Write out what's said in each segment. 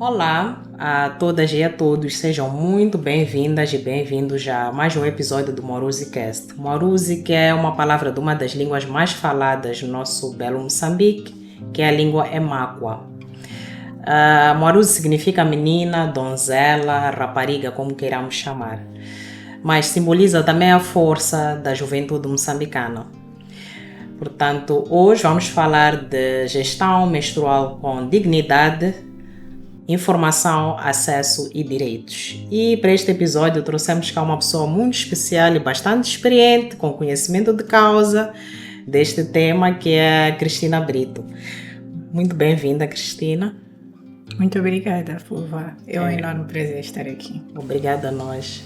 Olá a todas e a todos, sejam muito bem-vindas e bem-vindos a mais um episódio do Moruzicast. Moruzi, que é uma palavra de uma das línguas mais faladas no nosso belo Moçambique, que é a língua Emáqua. Moruzi significa menina, donzela, rapariga, como queiramos chamar, mas simboliza também a força da juventude moçambicana. Portanto, hoje vamos falar de gestão menstrual com dignidade, informação, acesso e direitos. E para este episódio trouxemos cá uma pessoa muito especial e bastante experiente, com conhecimento de causa deste tema, que é a Cristina Brito. Muito bem-vinda, Cristina. Muito obrigada, Fulva. É um enorme prazer estar aqui. Obrigada a nós.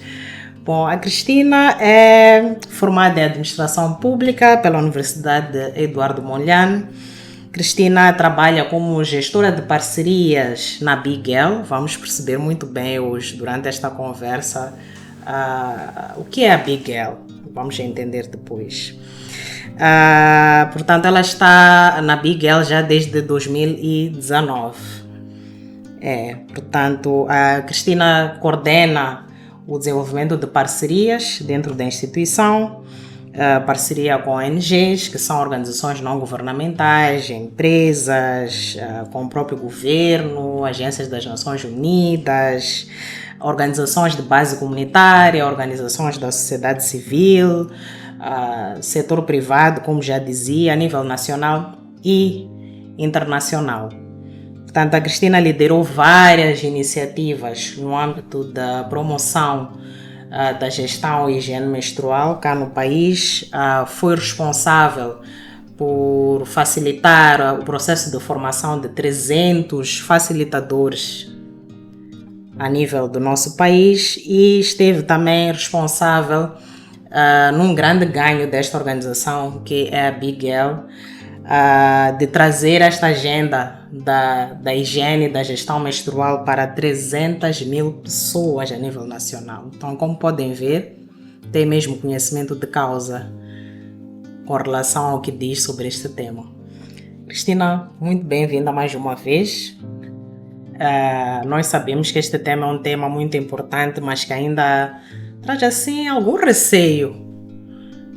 Bom, a Cristina é formada em Administração Pública pela Universidade Eduardo Mondlane. Cristina trabalha como gestora de parcerias na Bigel. Vamos perceber muito bem hoje, durante esta conversa, o que é a Bigel. Vamos entender depois. Portanto, ela está na Bigel já desde 2019. Portanto, a Cristina coordena o desenvolvimento de parcerias dentro da instituição, parceria com ONGs, que são organizações não governamentais, empresas, com o próprio governo, agências das Nações Unidas, organizações de base comunitária, organizações da sociedade civil, setor privado, como já dizia, a nível nacional e internacional. Portanto, a Cristina liderou várias iniciativas no âmbito da promoção da gestão e higiene menstrual cá no país. Foi responsável por facilitar o processo de formação de 300 facilitadores a nível do nosso país e esteve também responsável num grande ganho desta organização, que é a Bigel, de trazer esta agenda da higiene e da gestão menstrual para 300 mil pessoas a nível nacional. Então, como podem ver, tem mesmo conhecimento de causa com relação ao que diz sobre este tema. Cristina, muito bem-vinda mais uma vez. Nós sabemos que este tema é um tema muito importante, mas que ainda traz assim algum receio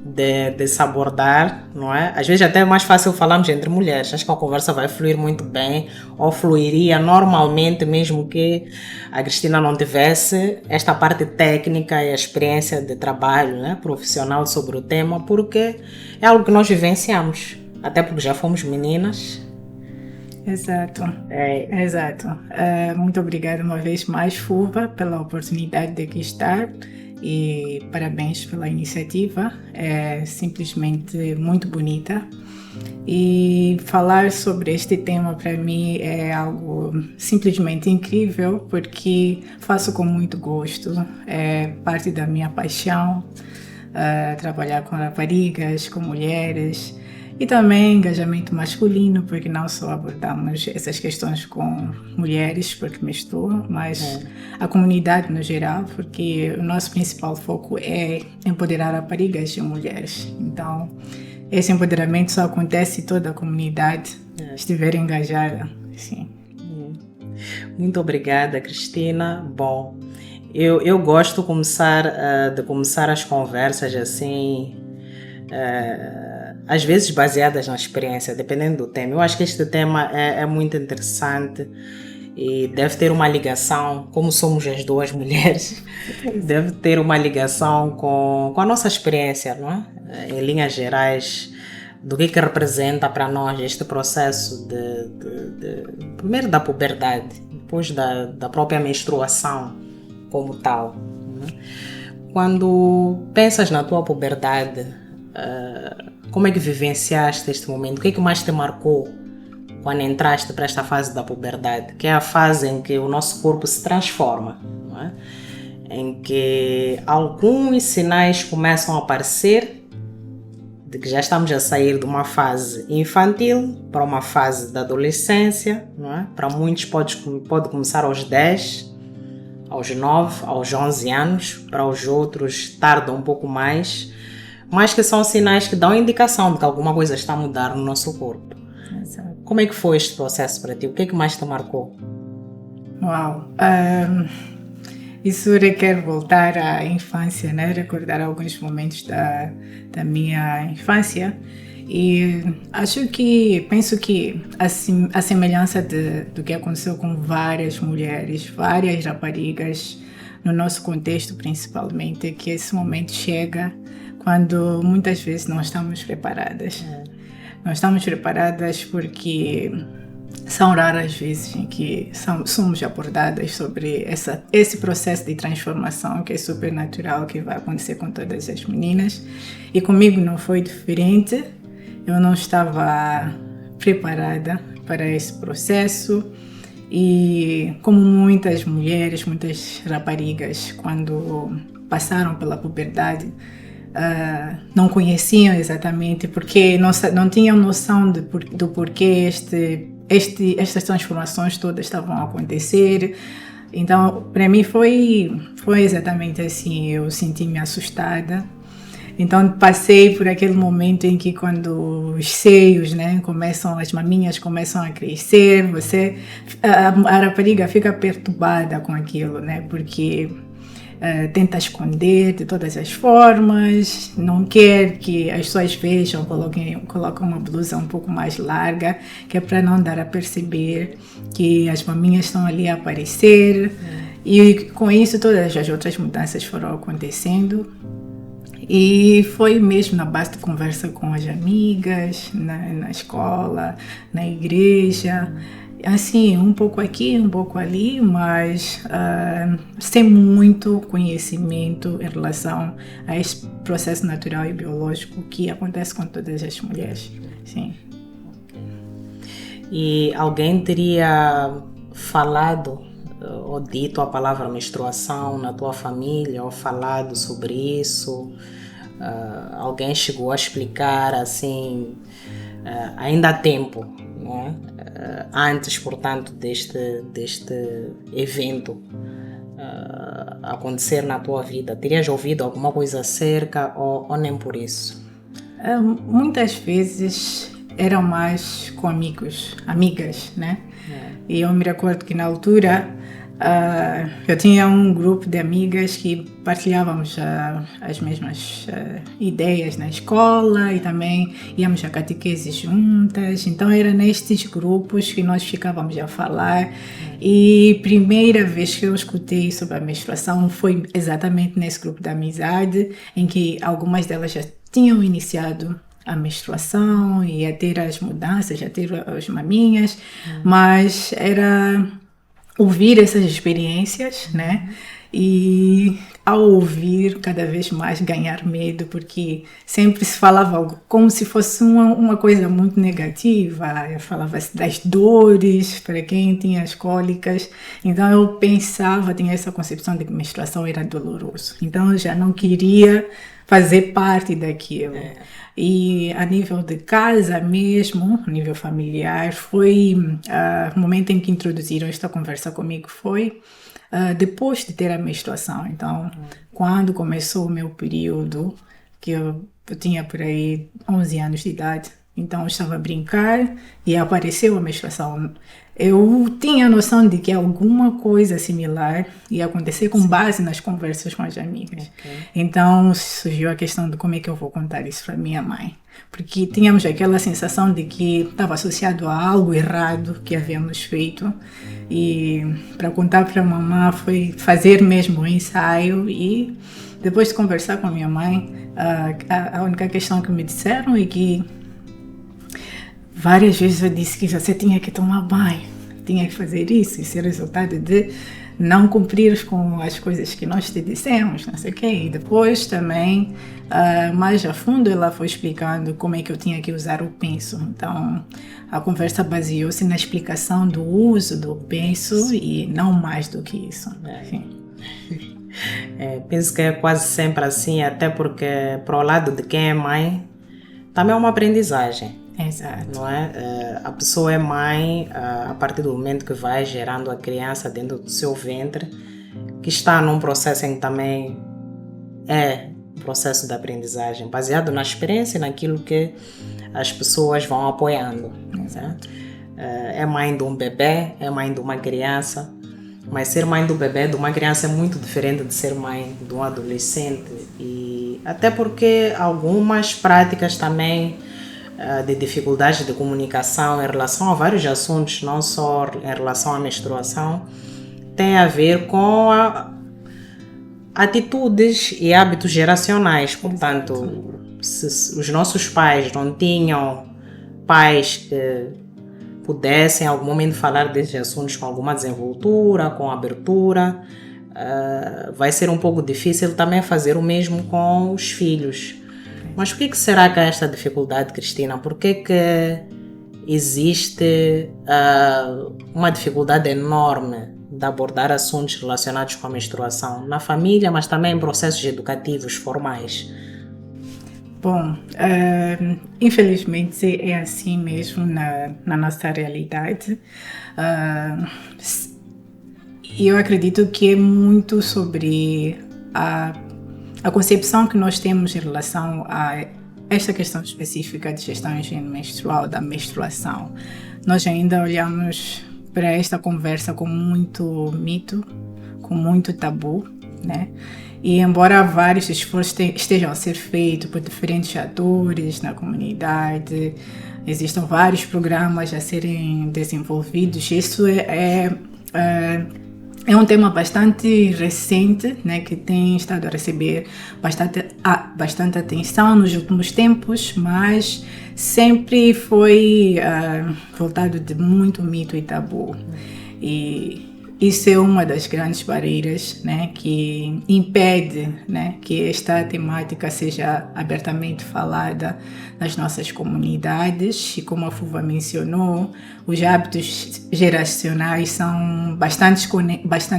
de se abordar, não é? Às vezes até é mais fácil falarmos entre mulheres. Acho que a conversa vai fluir muito bem, ou fluiria normalmente, mesmo que a Cristina não tivesse esta parte técnica e a experiência de trabalho, né, profissional sobre o tema, porque é algo que nós vivenciamos, até porque já fomos meninas. Exato. Muito obrigada uma vez mais, Fulva, pela oportunidade de aqui estar. E parabéns pela iniciativa, é simplesmente muito bonita. E falar sobre este tema para mim é algo simplesmente incrível, porque faço com muito gosto, é parte da minha paixão, trabalhar com raparigas, com mulheres. E também engajamento masculino, porque não só abordamos essas questões com mulheres, porque menstruam, mas a comunidade no geral, porque o nosso principal foco é empoderar raparigas e mulheres. Então, esse empoderamento só acontece se toda a comunidade estiver engajada. Sim. Muito obrigada, Cristina. Bom, eu gosto de começar as conversas assim, às vezes baseadas na experiência, dependendo do tema. Eu acho que este tema é muito interessante e deve ter uma ligação, como somos as duas mulheres, deve ter uma ligação com a nossa experiência, não é? Em linhas gerais, do que representa para nós este processo primeiro da puberdade, depois da própria menstruação como tal. Não é? Quando pensas na tua puberdade, como é que vivenciaste este momento? O que é que mais te marcou quando entraste para esta fase da puberdade? Que é a fase em que o nosso corpo se transforma, não é? Em que alguns sinais começam a aparecer de que já estamos a sair de uma fase infantil para uma fase da adolescência, não é? Para muitos pode começar aos 10, aos 9, aos 11 anos, para os outros tarda um pouco mais, mas que são sinais que dão indicação de que alguma coisa está a mudar no nosso corpo. Exato. Como é que foi este processo para ti? O que é que mais te marcou? Uau! Isso requer voltar à infância, né? Recordar alguns momentos da minha infância. E penso que a semelhança do que aconteceu com várias mulheres, várias raparigas, no nosso contexto principalmente, é que esse momento chega quando muitas vezes não estamos preparadas. Não estamos preparadas porque são raras vezes em que somos abordadas sobre esse processo de transformação que é super natural, que vai acontecer com todas as meninas. E comigo não foi diferente. Eu não estava preparada para esse processo. E como muitas mulheres, muitas raparigas, quando passaram pela puberdade, não conheciam exatamente porque não tinham noção do porquê estas transformações todas estavam a acontecer. Então, para mim foi exatamente assim. Eu senti-me assustada. Então, passei por aquele momento em que quando os seios, né, as maminhas começam a crescer, a rapariga fica perturbada com aquilo, né, porque tenta esconder de todas as formas, não quer que as pessoas vejam, colocam uma blusa um pouco mais larga, que é para não dar a perceber que as maminhas estão ali a aparecer. E com isso todas as outras mudanças foram acontecendo. E foi mesmo na base de conversa com as amigas, na escola, na igreja, assim, um pouco aqui, um pouco ali, mas sem muito conhecimento em relação a esse processo natural e biológico que acontece com todas as mulheres. Sim. E alguém teria falado ou dito a palavra menstruação na tua família, ou falado sobre isso? Alguém chegou a explicar assim, ainda há tempo, né? Antes, portanto, deste evento acontecer na tua vida? Terias ouvido alguma coisa acerca ou nem por isso? Muitas vezes eram mais com amigas, né? E eu me recordo que na altura eu tinha um grupo de amigas que partilhávamos as mesmas ideias na escola e também íamos a catequese juntas. Então era nestes grupos que nós ficávamos a falar. E a primeira vez que eu escutei sobre a menstruação foi exatamente nesse grupo de amizade, em que algumas delas já tinham iniciado a menstruação e a ter as mudanças, a ter as maminhas, mas era ouvir essas experiências, né? E ao ouvir, cada vez mais ganhar medo, porque sempre se falava algo como se fosse uma coisa muito negativa. Falava-se das dores para quem tinha as cólicas. Então eu tinha essa concepção de que menstruação era doloroso. Então eu já não queria fazer parte daquilo. E a nível de casa mesmo, a nível familiar, foi o momento em que introduziram esta conversa comigo foi depois de ter a menstruação. Então, quando começou o meu período, que eu tinha por aí 11 anos de idade, então eu estava a brincar e apareceu a menstruação. Eu tinha a noção de que alguma coisa similar ia acontecer com base nas conversas com as amigas. Então surgiu a questão de como é que eu vou contar isso para minha mãe. Porque tínhamos aquela sensação de que estava associado a algo errado que havíamos feito. E para contar para a mamãe foi fazer mesmo o ensaio e depois de conversar com a minha mãe, a única questão que me disseram é que várias vezes eu disse que você tinha que tomar banho, tinha que fazer isso é resultado de não cumprir com as coisas que nós te dissemos, não sei o quê. E depois também, mais a fundo, ela foi explicando como é que eu tinha que usar o penso. Então, a conversa baseou-se na explicação do uso do penso e não mais do que isso. Penso que é quase sempre assim, até porque, para o lado de quem é mãe, também é uma aprendizagem. Exato. Não é? A pessoa é mãe a partir do momento que vai gerando a criança dentro do seu ventre, que está num processo em que também é um processo de aprendizagem, baseado na experiência e naquilo que as pessoas vão apoiando. Exato. É mãe de um bebê, é mãe de uma criança, Mas ser mãe do bebê de uma criança é muito diferente de ser mãe de um adolescente. E até porque algumas práticas também de dificuldades de comunicação em relação a vários assuntos, não só em relação à menstruação, tem a ver com atitudes e hábitos geracionais. Portanto, se os nossos pais não tinham pais que pudessem em algum momento falar desses assuntos com alguma desenvoltura, com abertura, vai ser um pouco difícil também fazer o mesmo com os filhos. Mas por que será que há esta dificuldade, Cristina? Por que existe uma dificuldade enorme de abordar assuntos relacionados com a menstruação na família, mas também em processos educativos formais? Bom, infelizmente é assim mesmo na nossa realidade. E eu acredito que é muito sobre a concepção que nós temos em relação a esta questão específica de gestão e higiene menstrual, da menstruação. Nós ainda olhamos para esta conversa com muito mito, com muito tabu, né? E embora vários esforços estejam a ser feitos por diferentes atores na comunidade, existam vários programas a serem desenvolvidos, isso é um tema bastante recente, né, que tem estado a receber bastante atenção nos últimos tempos, mas sempre foi voltado de muito mito e tabu. E isso é uma das grandes barreiras, né, que impede, né, que esta temática seja abertamente falada nas nossas comunidades. E como a Fuva mencionou, os hábitos geracionais são bastante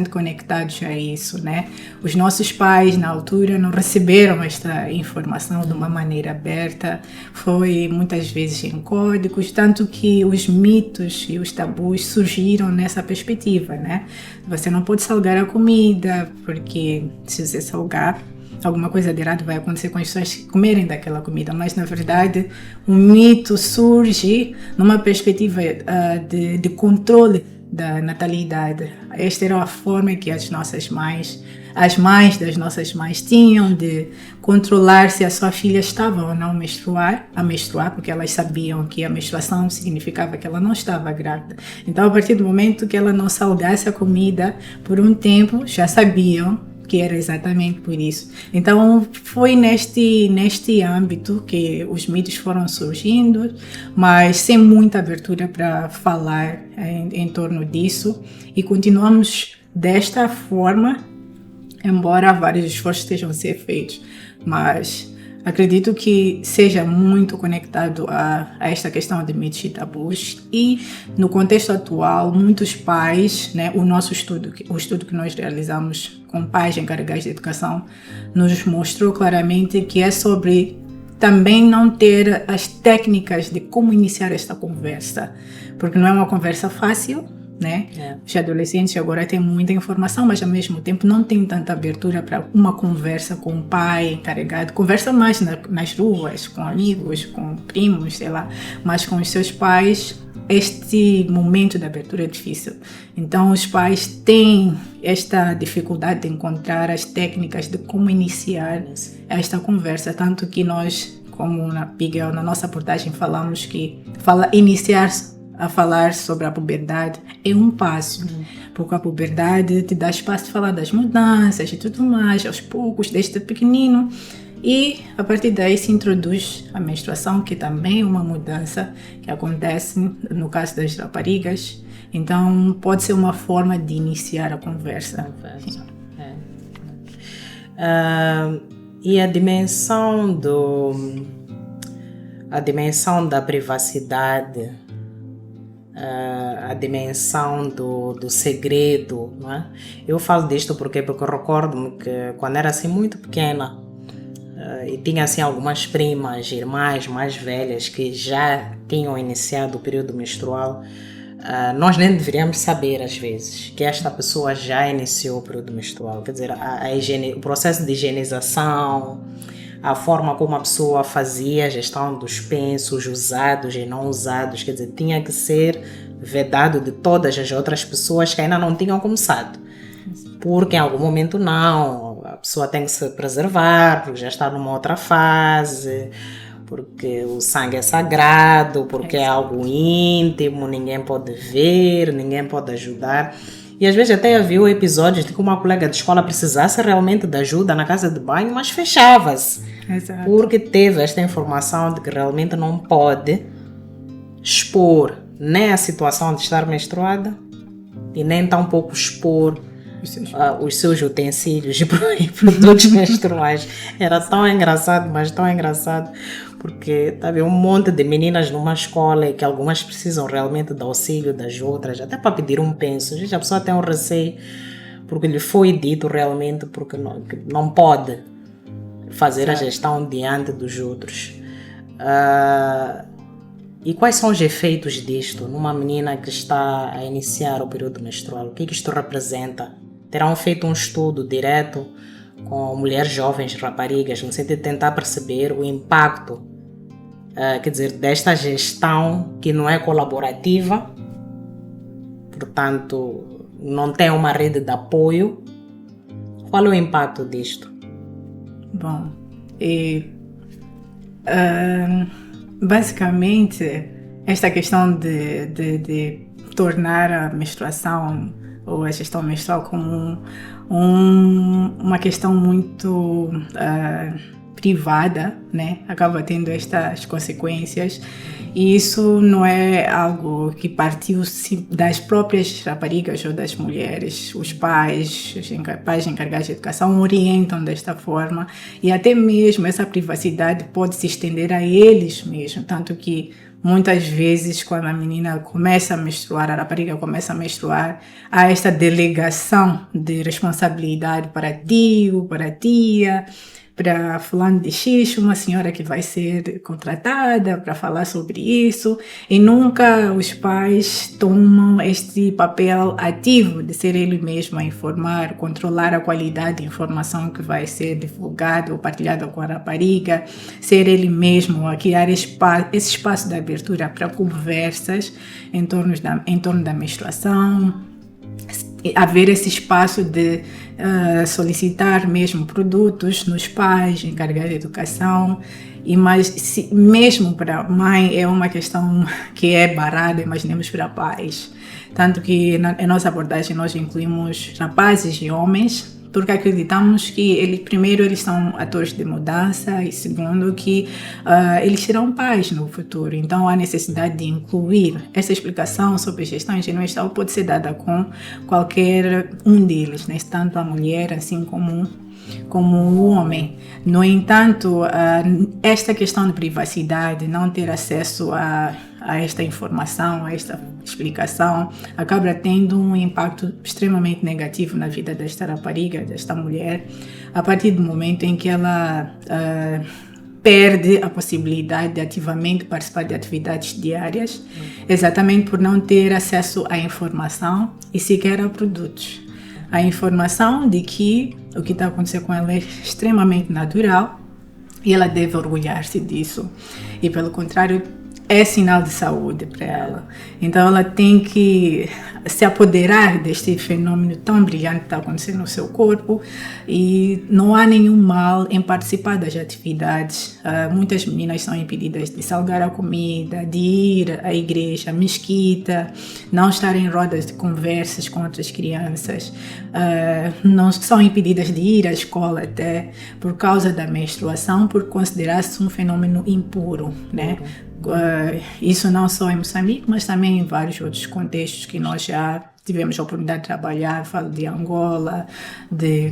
conectados a isso, né? Os nossos pais, na altura, não receberam esta informação de uma maneira aberta, foi muitas vezes em códigos, tanto que os mitos e os tabus surgiram nessa perspectiva, né? Você não pode salgar a comida, porque se você salgar, alguma coisa de errado vai acontecer com as pessoas comerem daquela comida, mas na verdade o mito surge numa perspectiva de controle da natalidade. Esta era a forma que as mães das nossas mães tinham de controlar se a sua filha estava ou não a menstruar, porque elas sabiam que a menstruação significava que ela não estava grávida. Então, a partir do momento que ela não salgasse a comida por um tempo, já sabiam que era exatamente por isso. Então, foi neste âmbito que os mitos foram surgindo, mas sem muita abertura para falar em torno disso. E continuamos desta forma, embora vários esforços estejam a ser feitos. Mas acredito que seja muito conectado a esta questão de mitos e tabus. E no contexto atual, muitos pais, né, o estudo que nós realizamos com pais encarregados de educação, nos mostrou claramente que é sobre também não ter as técnicas de como iniciar esta conversa, porque não é uma conversa fácil, né? Os adolescentes agora têm muita informação, mas ao mesmo tempo não tem tanta abertura para uma conversa com o pai encarregado. Conversa mais nas ruas, com amigos, com primos, sei lá, mas com os seus pais este momento de abertura é difícil. Então os pais têm esta dificuldade de encontrar as técnicas de como iniciar esta conversa, tanto que nós, como na Pigel, na nossa abordagem, falamos que iniciar a falar sobre a puberdade é um passo, porque a puberdade te dá espaço de falar das mudanças e tudo mais, aos poucos, desde pequenino, e a partir daí se introduz a menstruação, que também é uma mudança que acontece no caso das raparigas. Então pode ser uma forma de iniciar a conversa. E a dimensão da privacidade, a dimensão do segredo, não é? Eu falo disto porque eu recordo-me que quando era assim muito pequena e tinha assim algumas primas, irmãs mais velhas que já tinham iniciado o período menstrual, nós nem deveríamos saber às vezes que esta pessoa já iniciou o período menstrual. Quer dizer, o processo de higienização, a forma como a pessoa fazia a gestão dos pensos usados e não usados, quer dizer, tinha que ser vedado de todas as outras pessoas que ainda não tinham começado. Porque em algum momento não, a pessoa tem que se preservar, porque já está numa outra fase, porque o sangue é sagrado, porque é algo íntimo, ninguém pode ver, ninguém pode ajudar. E às vezes até havia episódios de que uma colega de escola precisasse realmente de ajuda na casa de banho, mas fechava-se. Exato. Porque teve esta informação de que realmente não pode expor nem a situação de estar menstruada e nem tampouco expor os seus utensílios e produtos menstruais. Era tão engraçado, mas tão engraçado, porque havia um monte de meninas numa escola e que algumas precisam realmente do auxílio das outras, até para pedir um penso. A pessoa tem um receio, porque lhe foi dito realmente porque que não pode fazer a gestão diante dos outros. E quais são os efeitos disto numa menina que está a iniciar o período menstrual? O que isto representa? Terão feito um estudo direto com mulheres jovens, raparigas, no sentido de tentar perceber o impacto, desta gestão que não é colaborativa, portanto, não tem uma rede de apoio. Qual é o impacto disto? Bom, basicamente, esta questão de tornar a menstruação ou a gestão menstrual como uma questão muito privada, né? Acaba tendo estas consequências, e isso não é algo que partiu das próprias raparigas ou das mulheres. Os pais encarregados de educação orientam desta forma, e até mesmo essa privacidade pode se estender a eles mesmos, tanto que muitas vezes, quando a menina começa a menstruar, a rapariga começa a menstruar, há esta delegação de responsabilidade para tio, para tia, para fulano de X, uma senhora que vai ser contratada para falar sobre isso, e nunca os pais tomam este papel ativo de ser ele mesmo a informar, controlar a qualidade de informação que vai ser divulgada ou partilhada com a rapariga, ser ele mesmo a criar esse espaço de abertura para conversas em torno da menstruação, haver esse espaço de solicitar mesmo produtos nos pais, encarregados de educação, mas mesmo para a mãe é uma questão que é barrada, imaginemos para pais. Tanto que na nossa abordagem nós incluímos rapazes e homens, porque acreditamos que primeiro eles são atores de mudança, e segundo que eles serão pais no futuro. Então há necessidade de incluir essa explicação sobre gestão menstrual, pode ser dada com qualquer um deles, né? Tanto a mulher assim como o homem. No entanto, esta questão de privacidade, não ter acesso a esta informação, a esta explicação, acaba tendo um impacto extremamente negativo na vida desta rapariga, desta mulher, a partir do momento em que ela perde a possibilidade de ativamente participar de atividades diárias, exatamente por não ter acesso à informação e sequer a produtos. A informação de que o que está acontecendo com ela é extremamente natural e ela deve orgulhar-se disso. E pelo contrário, é sinal de saúde para ela. Então ela tem que se apoderar deste fenômeno tão brilhante que está acontecendo no seu corpo, e não há nenhum mal em participar das atividades. Muitas meninas são impedidas de salgar a comida, de ir à igreja, à mesquita, não estar em rodas de conversas com outras crianças, não são impedidas de ir à escola até por causa da menstruação, por considerar-se um fenômeno impuro, né? Isso não só em Moçambique, mas também em vários outros contextos que nós já tivemos a oportunidade de trabalhar. Falo de Angola,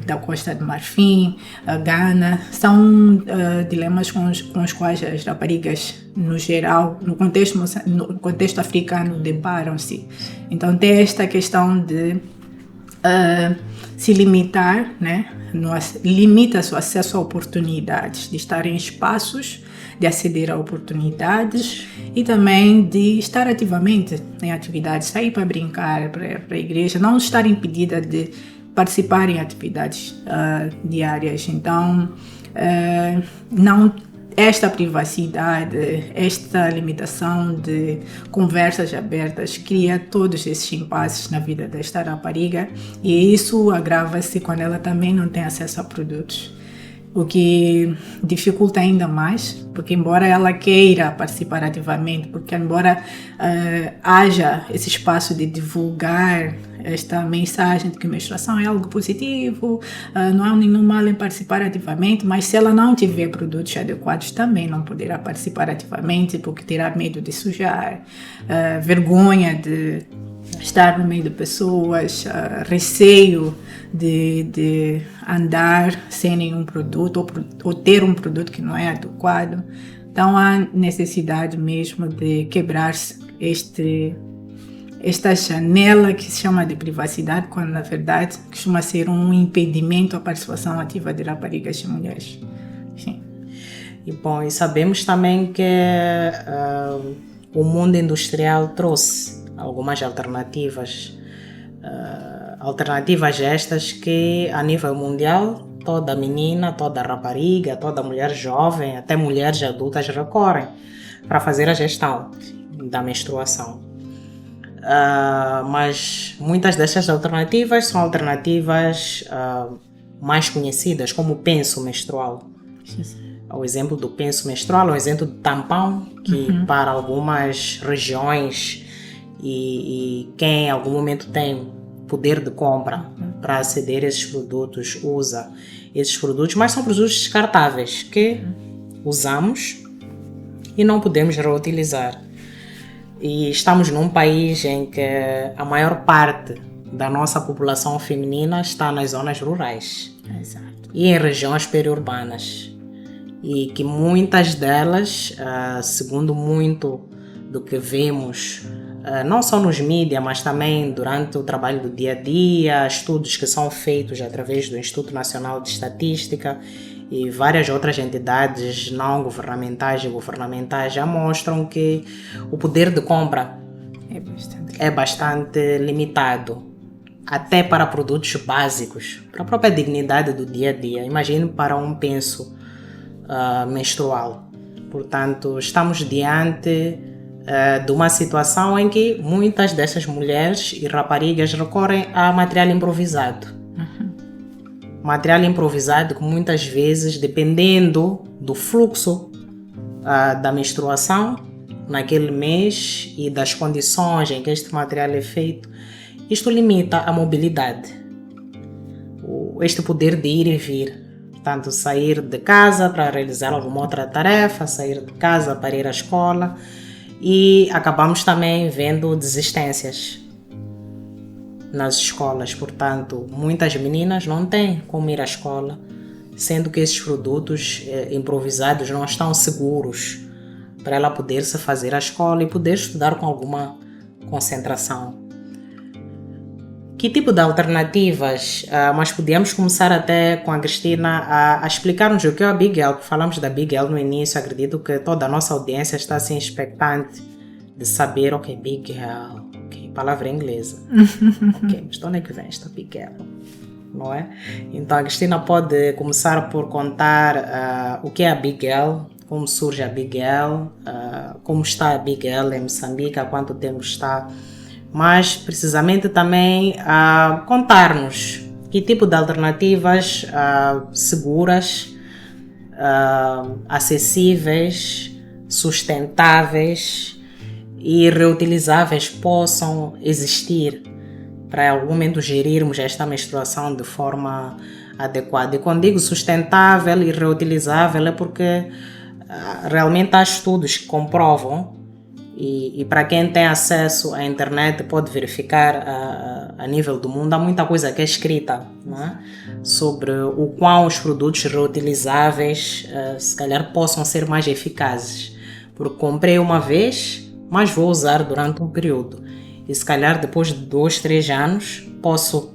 da Costa do Marfim, Gana. São dilemas com os quais as raparigas, no geral, no contexto africano, deparam-se. Então tem esta questão de se limitar, né? Limita seu acesso a oportunidades, de estar em espaços, de aceder a oportunidades e também de estar ativamente em atividades, sair para brincar, para a igreja, não estar impedida de participar em atividades diárias. Então, não esta privacidade, esta limitação de conversas abertas cria todos esses impasses na vida desta rapariga, e isso agrava-se quando ela também não tem acesso a produtos, o que dificulta ainda mais, porque embora ela queira participar ativamente, porque embora haja esse espaço de divulgar esta mensagem de que menstruação é algo positivo, não há nenhum mal em participar ativamente, mas se ela não tiver produtos adequados também não poderá participar ativamente, porque terá medo de sujar, vergonha de estar no meio de pessoas, receio de andar sem nenhum produto ou ter um produto que não é adequado. Então há necessidade mesmo de quebrar esta janela que se chama de privacidade, quando na verdade costuma ser um impedimento à participação ativa de raparigas e mulheres. Sim. E bom, e sabemos também que o mundo industrial trouxe algumas alternativas, alternativas estas que a nível mundial toda menina, toda rapariga, toda mulher jovem, até mulheres adultas recorrem para fazer a gestão da menstruação. Mas muitas destas alternativas são alternativas mais conhecidas, como o penso menstrual. O exemplo do penso menstrual, o exemplo do tampão, que para algumas regiões e quem em algum momento tem poder de compra para aceder a esses produtos, usa esses produtos, mas são produtos descartáveis que usamos e não podemos reutilizar. E estamos num país em que a maior parte da nossa população feminina está nas zonas rurais. Exato. E em regiões periurbanas. E que muitas delas, segundo muito do que vemos, não só nos mídias, mas também durante o trabalho do dia a dia, estudos que são feitos através do Instituto Nacional de Estatística e várias outras entidades não governamentais e governamentais já mostram que o poder de compra é bastante limitado, até para produtos básicos, para a própria dignidade do dia a dia. Imagine para um penso menstrual. Portanto, estamos diante de uma situação em que muitas dessas mulheres e raparigas recorrem a material improvisado. Material improvisado que muitas vezes, dependendo do fluxo da menstruação naquele mês e das condições em que este material é feito, isto limita a mobilidade, este poder de ir e vir. Portanto, sair de casa para realizar alguma outra tarefa, sair de casa para ir à escola, e acabamos também vendo desistências nas escolas. Portanto, muitas meninas não têm como ir à escola, sendo que esses produtos improvisados não estão seguros para ela poder se fazer a escola e poder estudar com alguma concentração. Que tipo de alternativas? Mas podíamos começar até com a Cristina a explicar-nos o que é a Big L. Falamos da Big L no início, acredito que toda a nossa audiência está assim expectante de saber, ok, Big L, ok, palavra inglesa. Ok, mas de onde é que vem esta Big L? Não é? Então a Cristina pode começar por contar o que é a Big L, como surge a Big L, como está a Big L em Moçambique, há quanto tempo está, mas precisamente também contar-nos que tipo de alternativas seguras, acessíveis, sustentáveis e reutilizáveis possam existir para em algum momento gerirmos esta menstruação de forma adequada. E quando digo sustentável e reutilizável é porque realmente há estudos que comprovam, e para quem tem acesso à internet pode verificar a nível do mundo, há muita coisa que é escrita, não é? Sobre o quão os produtos reutilizáveis se calhar possam ser mais eficazes, porque comprei uma vez, mas vou usar durante um período, e se calhar depois de 2, 3 anos posso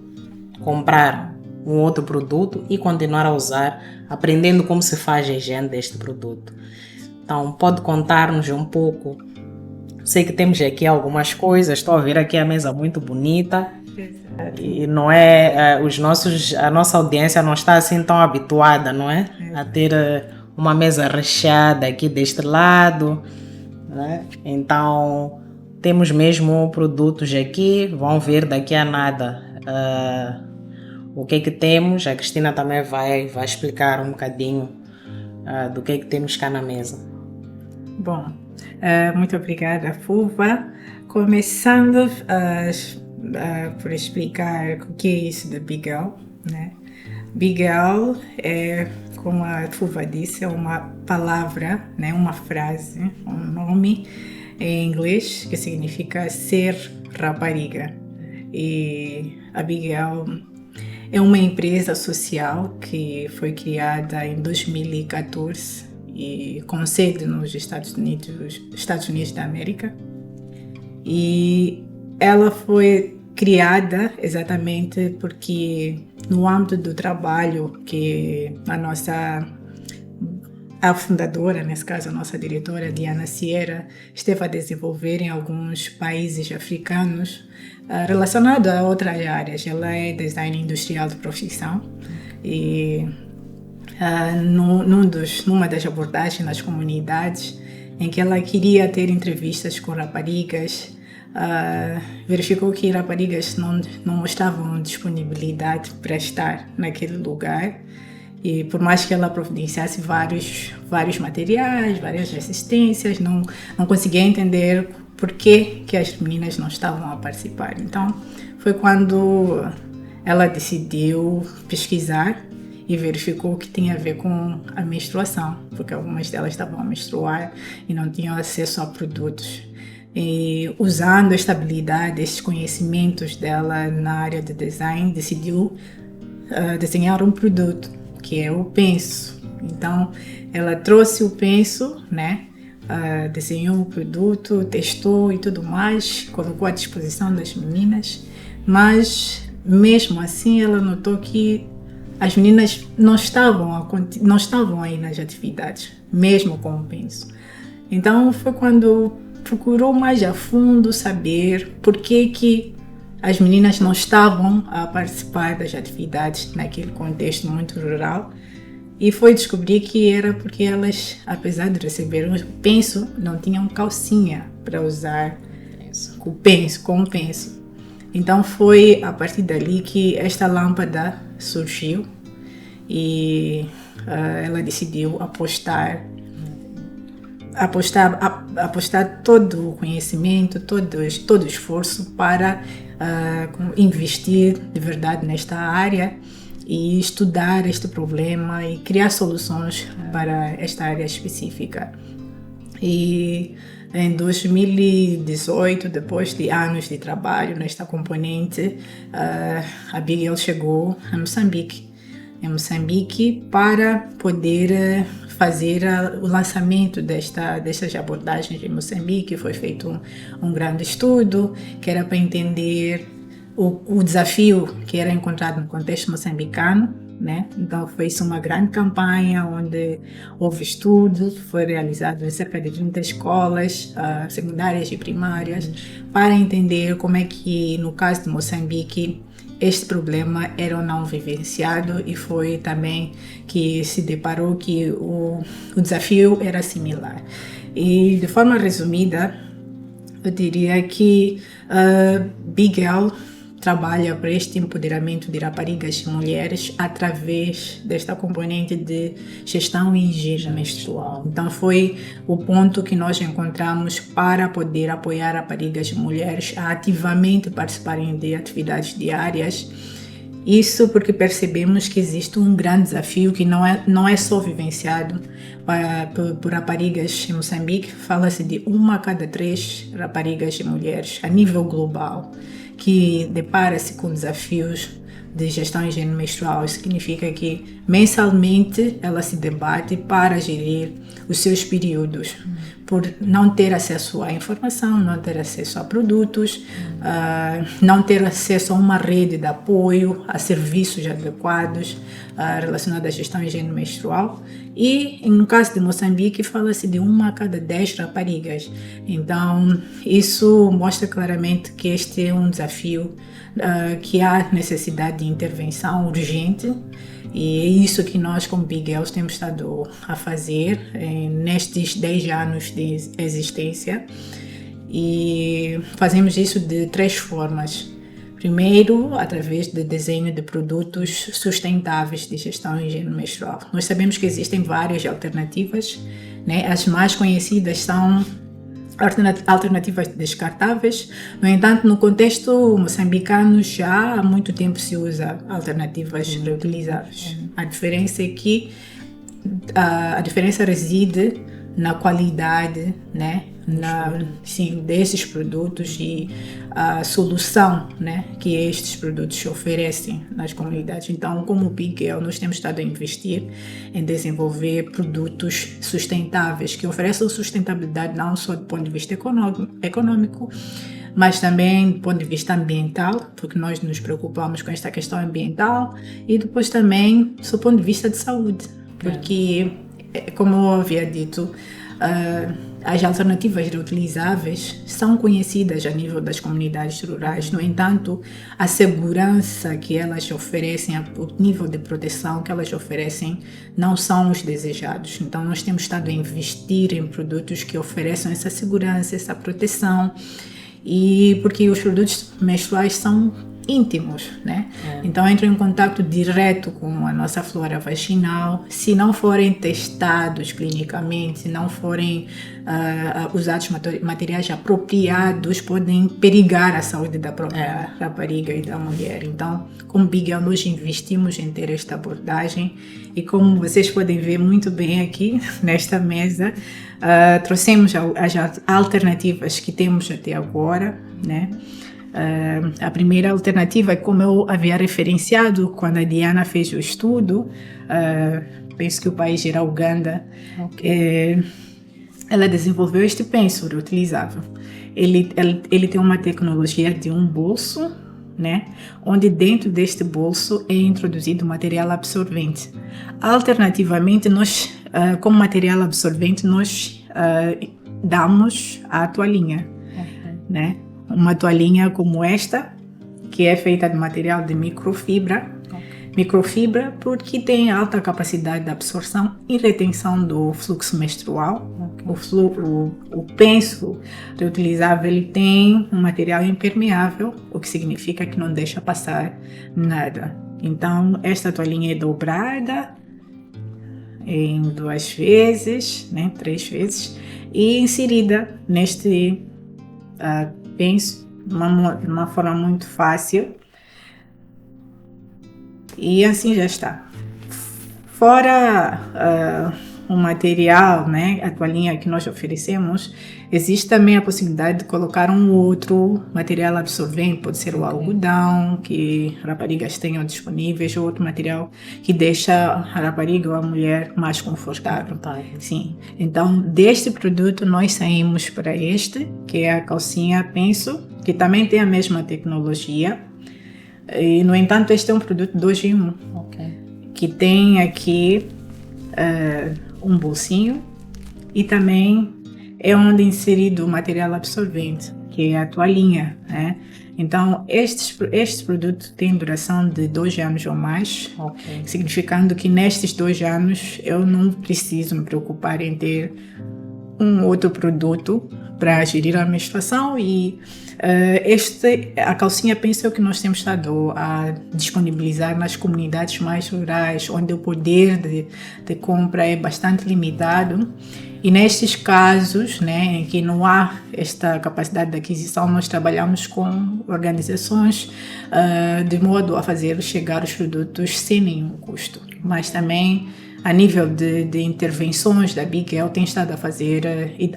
comprar um outro produto e continuar a usar, aprendendo como se faz a higiene deste produto. Então pode contar-nos um pouco. Sei que temos aqui algumas coisas, estou a ver aqui a mesa muito bonita. E não é, a nossa audiência não está assim tão habituada, não é? A ter uma mesa recheada aqui deste lado, né? Então temos mesmo produtos aqui, vão ver daqui a nada o que é que temos. A Cristina também vai explicar um bocadinho do que é que temos cá na mesa. Bom, muito obrigada, Fuva. Começando por explicar o que é isso de Bigel, né? Bigel é, como a Fuva disse, é uma palavra, né? Uma frase, um nome em inglês que significa ser rapariga. E a Bigel é uma empresa social que foi criada em 2014 e com sede nos Estados Unidos da América. E ela foi criada exatamente porque no âmbito do trabalho que a fundadora, nesse caso a nossa diretora Diana Sierra, esteve a desenvolver em alguns países africanos relacionado a outras áreas. Ela é design industrial de profissão e numa das abordagens nas comunidades em que ela queria ter entrevistas com raparigas, verificou que raparigas não mostravam disponibilidade para estar naquele lugar. E por mais que ela providenciasse vários materiais, várias assistências, não conseguia entender por que as meninas não estavam a participar. Então, foi quando ela decidiu pesquisar e verificou que tinha a ver com a menstruação, porque algumas delas estavam a menstruar e não tinham acesso a produtos. E usando esta habilidade, esses conhecimentos dela na área de design, decidiu desenhar um produto, que é o penso. Então, ela trouxe o penso, né? Desenhou o produto, testou e tudo mais, colocou à disposição das meninas, mas mesmo assim ela notou que as meninas não estavam aí nas atividades, mesmo com o penso. Então foi quando procurou mais a fundo saber por que as meninas não estavam a participar das atividades naquele contexto muito rural. E foi descobrir que era porque elas, apesar de receber o penso, não tinham calcinha para usar com o penso. Então foi a partir dali que esta lâmpada surgiu e ela decidiu apostar todo o conhecimento, todo o esforço para investir de verdade nesta área e estudar este problema e criar soluções para esta área específica. E em 2018, depois de anos de trabalho nesta componente, a Bigel chegou a Moçambique, para poder fazer o lançamento destas abordagens em Moçambique. Foi feito um grande estudo que era para entender o desafio que era encontrado no contexto moçambicano, né? Então fez uma grande campanha onde houve estudos, foi realizado em cerca de 30 escolas secundárias e primárias para entender como é que, no caso de Moçambique, este problema era ou não vivenciado, e foi também que se deparou que o desafio era similar. E de forma resumida, eu diria que Bigel trabalha para este empoderamento de raparigas e mulheres através desta componente de gestão e higiene menstrual. Então foi o ponto que nós encontramos para poder apoiar raparigas e mulheres a ativamente participarem de atividades diárias. Isso porque percebemos que existe um grande desafio que não é só vivenciado por raparigas em Moçambique. Fala-se de 1 a cada 3 raparigas e mulheres a nível global que depara-se com desafios de gestão e higiene menstrual. Isso significa que mensalmente ela se debate para gerir os seus períodos, por não ter acesso à informação, não ter acesso a produtos, não ter acesso a uma rede de apoio, a serviços adequados relacionados à gestão e higiene menstrual. E no caso de Moçambique, fala-se de 1 a cada 10 raparigas. Então, isso mostra claramente que este é um desafio, que há necessidade de intervenção urgente. E é isso que nós, como Big Girls, temos estado a fazer nestes 10 anos de existência. E fazemos isso de 3 formas. Primeiro, através do desenho de produtos sustentáveis de gestão e higiene menstrual. Nós sabemos que existem várias alternativas, né? As mais conhecidas são alternativas descartáveis. No entanto, no contexto moçambicano, já há muito tempo se usa alternativas reutilizáveis. A diferença é que a diferença reside na qualidade, né, desses produtos e a solução, né, que estes produtos oferecem nas comunidades. Então, como Big Girl, nós temos estado a investir em desenvolver produtos sustentáveis que ofereçam sustentabilidade não só do ponto de vista econômico, mas também do ponto de vista ambiental, porque nós nos preocupamos com esta questão ambiental, e depois também do ponto de vista de saúde, porque, como eu havia dito, as alternativas reutilizáveis são conhecidas a nível das comunidades rurais. No entanto, a segurança que elas oferecem, o nível de proteção que elas oferecem não são os desejados. Então, nós temos estado a investir em produtos que ofereçam essa segurança, essa proteção, e porque os produtos menstruais são íntimos, né? Então entram em contato direto com a nossa flora vaginal. Se não forem testados clinicamente, se não forem usados materiais apropriados, podem perigar a saúde da própria rapariga e da mulher. Então, como Big Girl, nós investimos em ter esta abordagem, e como vocês podem ver muito bem aqui nesta mesa, trouxemos as alternativas que temos até agora, né? A primeira alternativa, como eu havia referenciado quando a Diana fez o estudo, penso que o país era Uganda, ela desenvolveu este penso reutilizável. Ele tem uma tecnologia de um bolso, né, onde dentro deste bolso é introduzido material absorvente. Alternativamente, nós, como material absorvente, nós damos a toalhinha, né? Uma toalhinha como esta, que é feita de material de microfibra. Microfibra porque tem alta capacidade de absorção e retenção do fluxo menstrual. O penso reutilizável, ele tem um material impermeável, o que significa que não deixa passar nada. Então, esta toalhinha é dobrada em 2 vezes, né, 3 vezes, e inserida neste penso de uma forma muito fácil, e assim já está. Fora o material, né, a toalhinha que nós oferecemos, existe também a possibilidade de colocar um outro material absorvente, pode ser o algodão, que raparigas tenham disponíveis, ou outro material que deixa a rapariga ou a mulher mais confortável. Sim. Então, deste produto, nós saímos para este, que é a calcinha penso, que também tem a mesma tecnologia. E, no entanto, este é um produto 2 em 1, que tem aqui um bolsinho, e também é onde é inserido o material absorvente, que é a toalhinha, né? Então, este produto tem duração de 2 anos ou mais, significando que nestes 2 anos eu não preciso me preocupar em ter um outro produto para gerir a menstruação. E a calcinha penso é o que nós temos estado a disponibilizar nas comunidades mais rurais, onde o poder de compra é bastante limitado. E nestes casos, né, em que não há esta capacidade de aquisição, nós trabalhamos com organizações de modo a fazer chegar os produtos sem nenhum custo. Mas também a nível de intervenções da Bigel, tem estado a fazer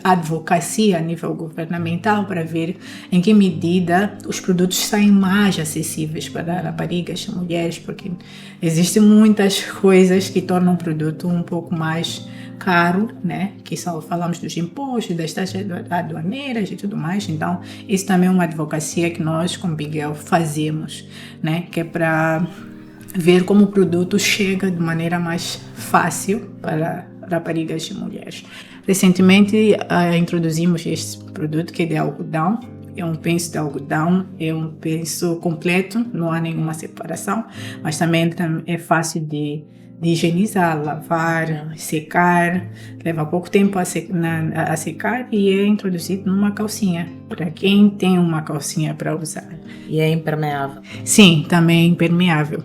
advocacia a nível governamental para ver em que medida os produtos saem mais acessíveis para raparigas e mulheres, porque existem muitas coisas que tornam o produto um pouco mais caro, né? Que só falamos dos impostos, das taxas aduaneiras e tudo mais. Então, isso também é uma advocacia que nós, com Bigel, fazemos, né? Que é para ver como o produto chega de maneira mais fácil para raparigas e mulheres. Recentemente, introduzimos este produto que é de algodão. É um penso de algodão, é um penso completo, não há nenhuma separação, mas também é fácil de higienizar, lavar, secar, leva pouco tempo a secar e é introduzido numa calcinha, para quem tem uma calcinha para usar. E é impermeável? Sim, também é impermeável.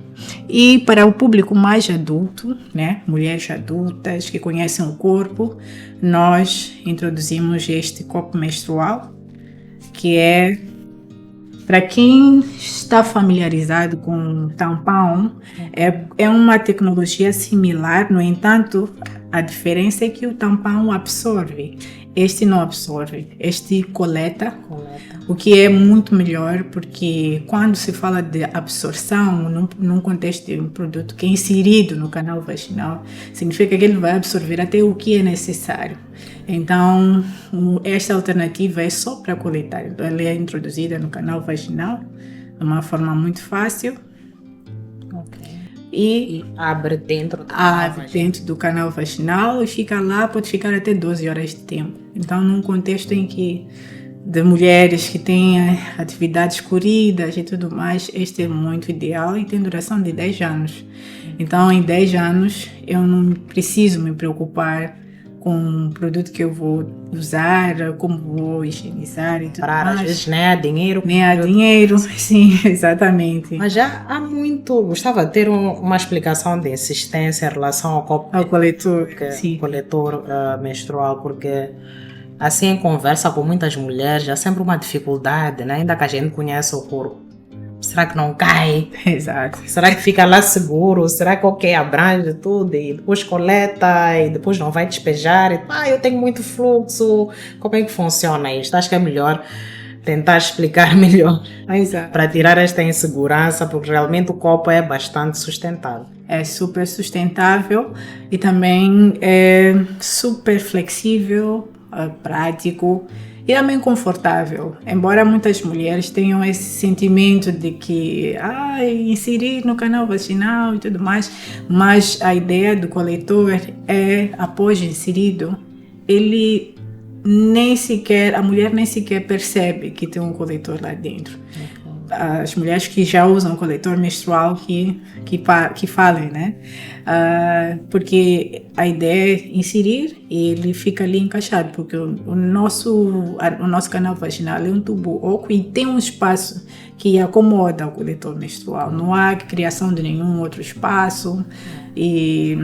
E para o público mais adulto, né, mulheres adultas que conhecem o corpo, nós introduzimos este copo menstrual, que é para quem está familiarizado com tampão, é uma tecnologia similar, no entanto, a diferença é que o tampão absorve. Este não absorve, este coleta, o que é muito melhor, porque quando se fala de absorção, num contexto de um produto que é inserido no canal vaginal, significa que ele vai absorver até o que é necessário. Então, esta alternativa é só para coletar. Então, ela é introduzida no canal vaginal de uma forma muito fácil. E abre dentro do canal vaginal e fica lá, pode ficar até 12 horas de tempo. Então, num contexto em que de mulheres que têm atividades corridas e tudo mais, este é muito ideal e tem duração de 10 anos. Então, em 10 anos, eu não preciso me preocupar com o produto que eu vou usar, como vou higienizar e tudo mais. Às vezes nem há dinheiro. Nem há dinheiro, sim, exatamente. Mas já há muito, gostava de ter uma explicação de insistência em relação ao coletor menstrual, porque assim em conversa com muitas mulheres há sempre uma dificuldade, né? Ainda que a gente conheça o corpo. Será que não cai? Exato. Será que fica lá seguro? Será que abrange tudo e depois coleta e depois não vai despejar? Eu tenho muito fluxo. Como é que funciona isto? Acho que é melhor tentar explicar melhor. Exato. Para tirar esta insegurança, porque realmente o copo é bastante sustentável. É super sustentável e também é super flexível, prático e também confortável. Embora muitas mulheres tenham esse sentimento de que inserir no canal vaginal e tudo mais, mas a ideia do coletor é, após inserido, a mulher nem sequer percebe que tem um coletor lá dentro. As mulheres que já usam coletor menstrual que falem, né? Porque a ideia é inserir e ele fica ali encaixado, porque o nosso canal vaginal é um tubo oco e tem um espaço que acomoda o coletor menstrual. Não há criação de nenhum outro espaço e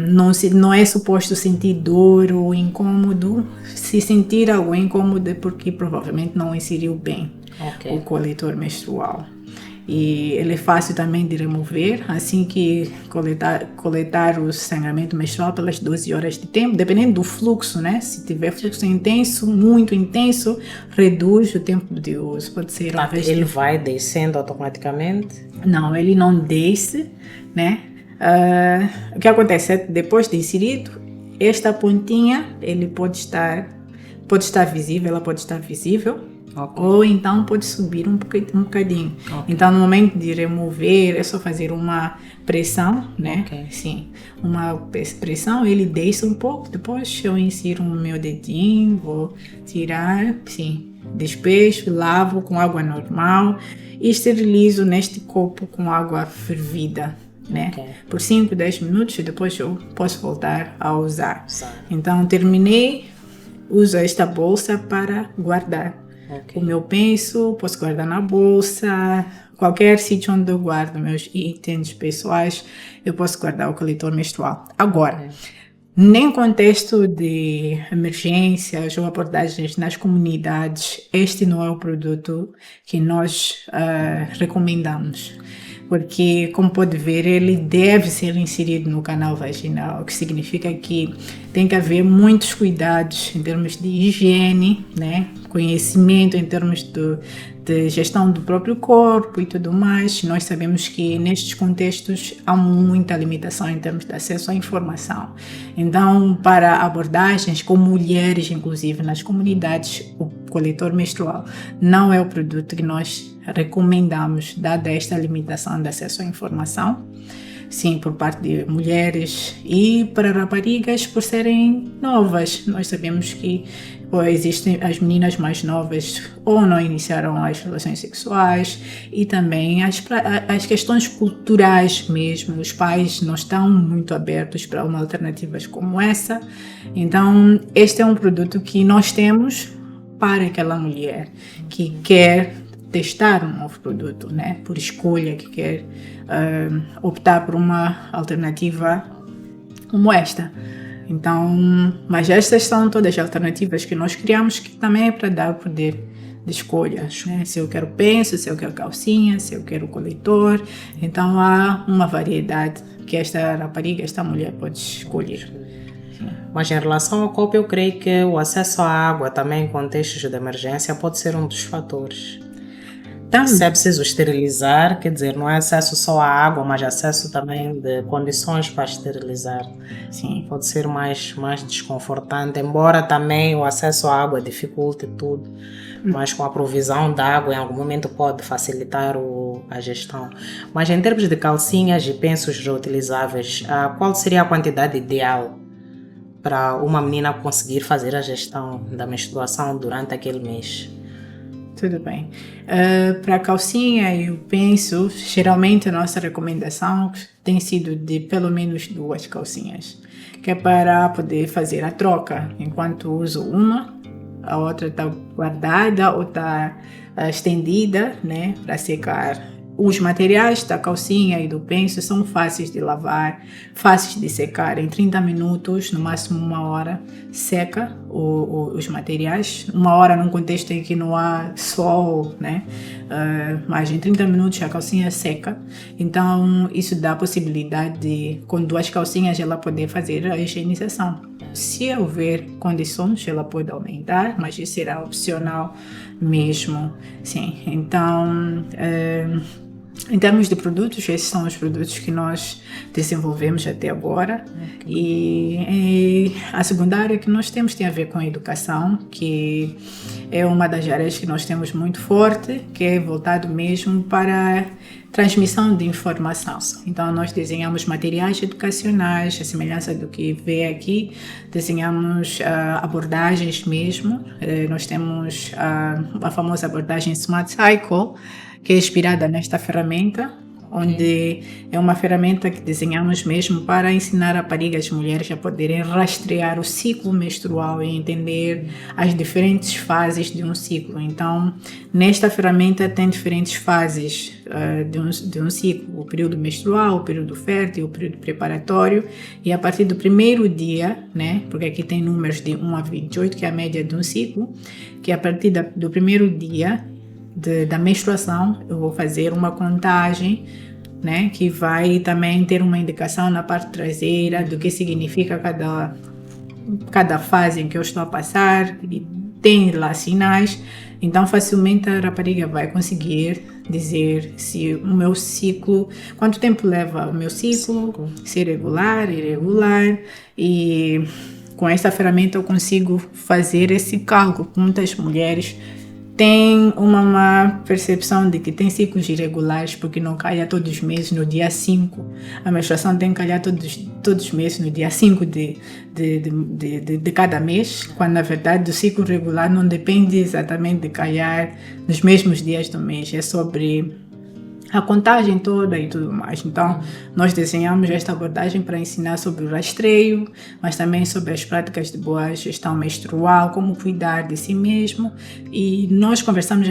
não é suposto sentir dor ou incômodo. Se sentir algo incômodo é porque provavelmente não inseriu bem o coletor menstrual. E ele é fácil também de remover, assim que coletar o sangramento menstrual pelas 12 horas de tempo, dependendo do fluxo, né? Se tiver fluxo intenso, muito intenso, reduz o tempo de uso. Pode ser ele vai descendo automaticamente? Não, ele não desce, né? O que acontece é que depois de inserido, esta pontinha, ele pode estar visível, ela pode estar visível. Ou então pode subir um bocadinho. Então, no momento de remover, é só fazer uma pressão, né? Sim, uma pressão, ele desce um pouco. Depois eu insiro o meu dedinho, vou tirar, sim, despejo, lavo com água normal e esterilizo neste copo com água fervida, né? Por 5, 10 minutos e depois eu posso voltar a usar. Então, terminei, uso esta bolsa para guardar. O meu penso, posso guardar na bolsa, qualquer sítio onde eu guardo meus itens pessoais, eu posso guardar o coletor menstrual. Agora, nem contexto de emergências ou abordagens nas comunidades, este não é o produto que nós recomendamos. porque, como pode ver, ele deve ser inserido no canal vaginal, o que significa que tem que haver muitos cuidados em termos de higiene, né? Conhecimento em termos de gestão do próprio corpo e tudo mais. Nós sabemos que nestes contextos há muita limitação em termos de acesso à informação. Então, para abordagens com mulheres, inclusive nas comunidades, o coletor menstrual não é o produto que nós recomendamos, dada esta limitação de acesso à informação. Sim, por parte de mulheres, e para raparigas por serem novas. Nós sabemos que existem as meninas mais novas ou não iniciaram as relações sexuais, e também as questões culturais mesmo. Os pais não estão muito abertos para uma alternativas como essa. Então, este é um produto que nós temos para aquela mulher que quer testar um novo produto, né? Por escolha, que quer optar por uma alternativa como esta. Então, mas estas são todas as alternativas que nós criamos, que também é para dar o poder de escolha, né? Se eu quero penso, se eu quero calcinha, se eu quero coletor. Então há uma variedade que esta rapariga, esta mulher pode escolher. Mas em relação ao copo, eu creio que o acesso à água também em contextos de emergência pode ser um dos fatores. Se é preciso esterilizar, quer dizer, não é acesso só à água, mas acesso também de condições para esterilizar. Sim. Pode ser mais desconfortante, embora também o acesso à água dificulte tudo, mas com a provisão de água em algum momento pode facilitar a gestão. Mas em termos de calcinhas e pensos reutilizáveis, qual seria a quantidade ideal para uma menina conseguir fazer a gestão da menstruação durante aquele mês? Tudo bem. Para a calcinha, eu penso, geralmente a nossa recomendação tem sido de pelo menos 2 calcinhas, que é para poder fazer a troca. Enquanto uso uma, a outra está guardada ou está estendida, né, para secar. Os materiais da calcinha e do penso são fáceis de lavar, fáceis de secar. Em 30 minutos, no máximo 1 hora, seca os materiais. 1 hora num contexto em que não há sol, né? Mas em 30 minutos a calcinha seca. Então, isso dá a possibilidade de, com 2 calcinhas, ela poder fazer a higienização. Se houver condições, ela pode aumentar, mas isso será opcional mesmo. Sim, então... Em termos de produtos, esses são os produtos que nós desenvolvemos até agora. E a segunda área que nós temos tem a ver com a educação, que é uma das áreas que nós temos muito forte, que é voltado mesmo para a transmissão de informação. Então, nós desenhamos materiais educacionais, a semelhança do que vê aqui, desenhamos abordagens mesmo. Nós temos a famosa abordagem Smart Cycle, que é inspirada nesta ferramenta, onde é uma ferramenta que desenhamos mesmo para ensinar raparigas e mulheres a poderem rastrear o ciclo menstrual e entender as diferentes fases de um ciclo. Então, nesta ferramenta tem diferentes fases de um ciclo: o período menstrual, o período fértil, o período preparatório, e a partir do primeiro dia, né, porque aqui tem números de 1 a 28, que é a média de um ciclo, que a partir do primeiro dia da menstruação, eu vou fazer uma contagem, né, que vai também ter uma indicação na parte traseira do que significa cada fase em que eu estou a passar, e tem lá sinais. Então, facilmente a rapariga vai conseguir dizer se o meu ciclo, quanto tempo leva o meu ciclo, se é regular, irregular, e com esta ferramenta eu consigo fazer esse cálculo. Muitas mulheres tem uma percepção de que tem ciclos irregulares porque não calha todos os meses no dia 5. A menstruação tem que calhar todos os meses no dia 5 de cada mês, quando na verdade o ciclo regular não depende exatamente de calhar nos mesmos dias do mês, é sobre a contagem toda e tudo mais. Então, nós desenhamos esta abordagem para ensinar sobre o rastreio, mas também sobre as práticas de boa gestão menstrual, como cuidar de si mesmo. E nós começamos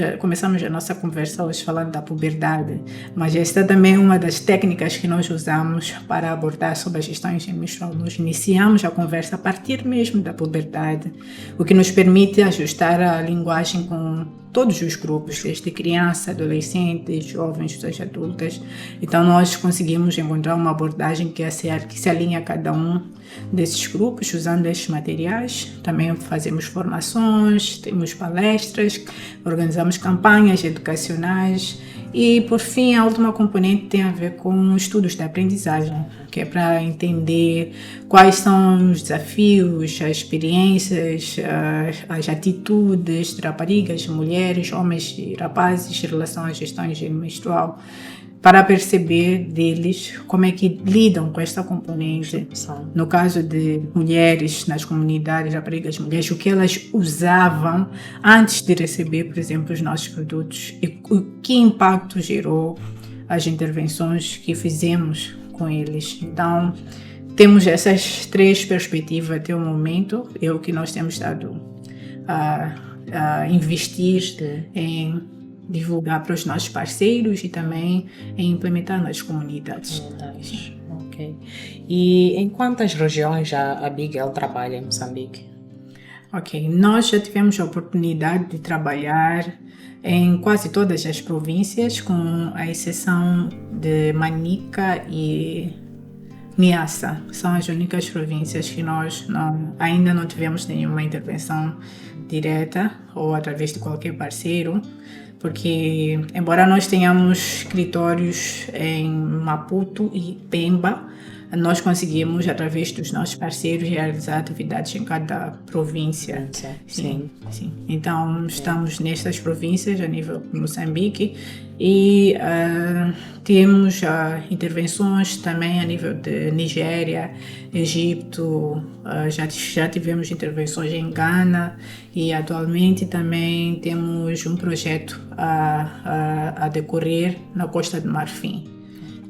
a nossa conversa hoje falando da puberdade, mas esta também é uma das técnicas que nós usamos para abordar sobre a gestão menstrual. Nós iniciamos a conversa a partir mesmo da puberdade, o que nos permite ajustar a linguagem com todos os grupos, desde criança, adolescentes, jovens, pessoas adultas. Então nós conseguimos encontrar uma abordagem que se alinha a cada um desses grupos, usando estes materiais. Também fazemos formações, temos palestras, organizamos campanhas educacionais. E, por fim, a última componente tem a ver com estudos de aprendizagem, que é para entender quais são os desafios, as experiências, as atitudes de raparigas, mulheres, homens e rapazes em relação à gestão de higiene menstrual, para perceber deles como é que lidam com esta componente. No caso de mulheres nas comunidades, raparigas mulheres, o que elas usavam antes de receber, por exemplo, os nossos produtos e o que impacto gerou as intervenções que fizemos com eles. Então, temos essas 3 perspectivas até o momento, é o que nós temos estado a investir em divulgar para os nossos parceiros e também em implementar nas comunidades. Ok. E em quantas regiões a Bigel trabalha em Moçambique? Ok, nós já tivemos a oportunidade de trabalhar em quase todas as províncias, com a exceção de Manica e Niassa. São as únicas províncias que nós ainda não tivemos nenhuma intervenção direta ou através de qualquer parceiro, porque embora nós tenhamos escritórios em Maputo e Pemba, nós conseguimos, através dos nossos parceiros, realizar atividades em cada província. Sim. Então, estamos nestas províncias a nível de Moçambique e temos intervenções também a nível de Nigéria, Egito, já tivemos intervenções em Gana e atualmente também temos um projeto a decorrer na Costa do Marfim,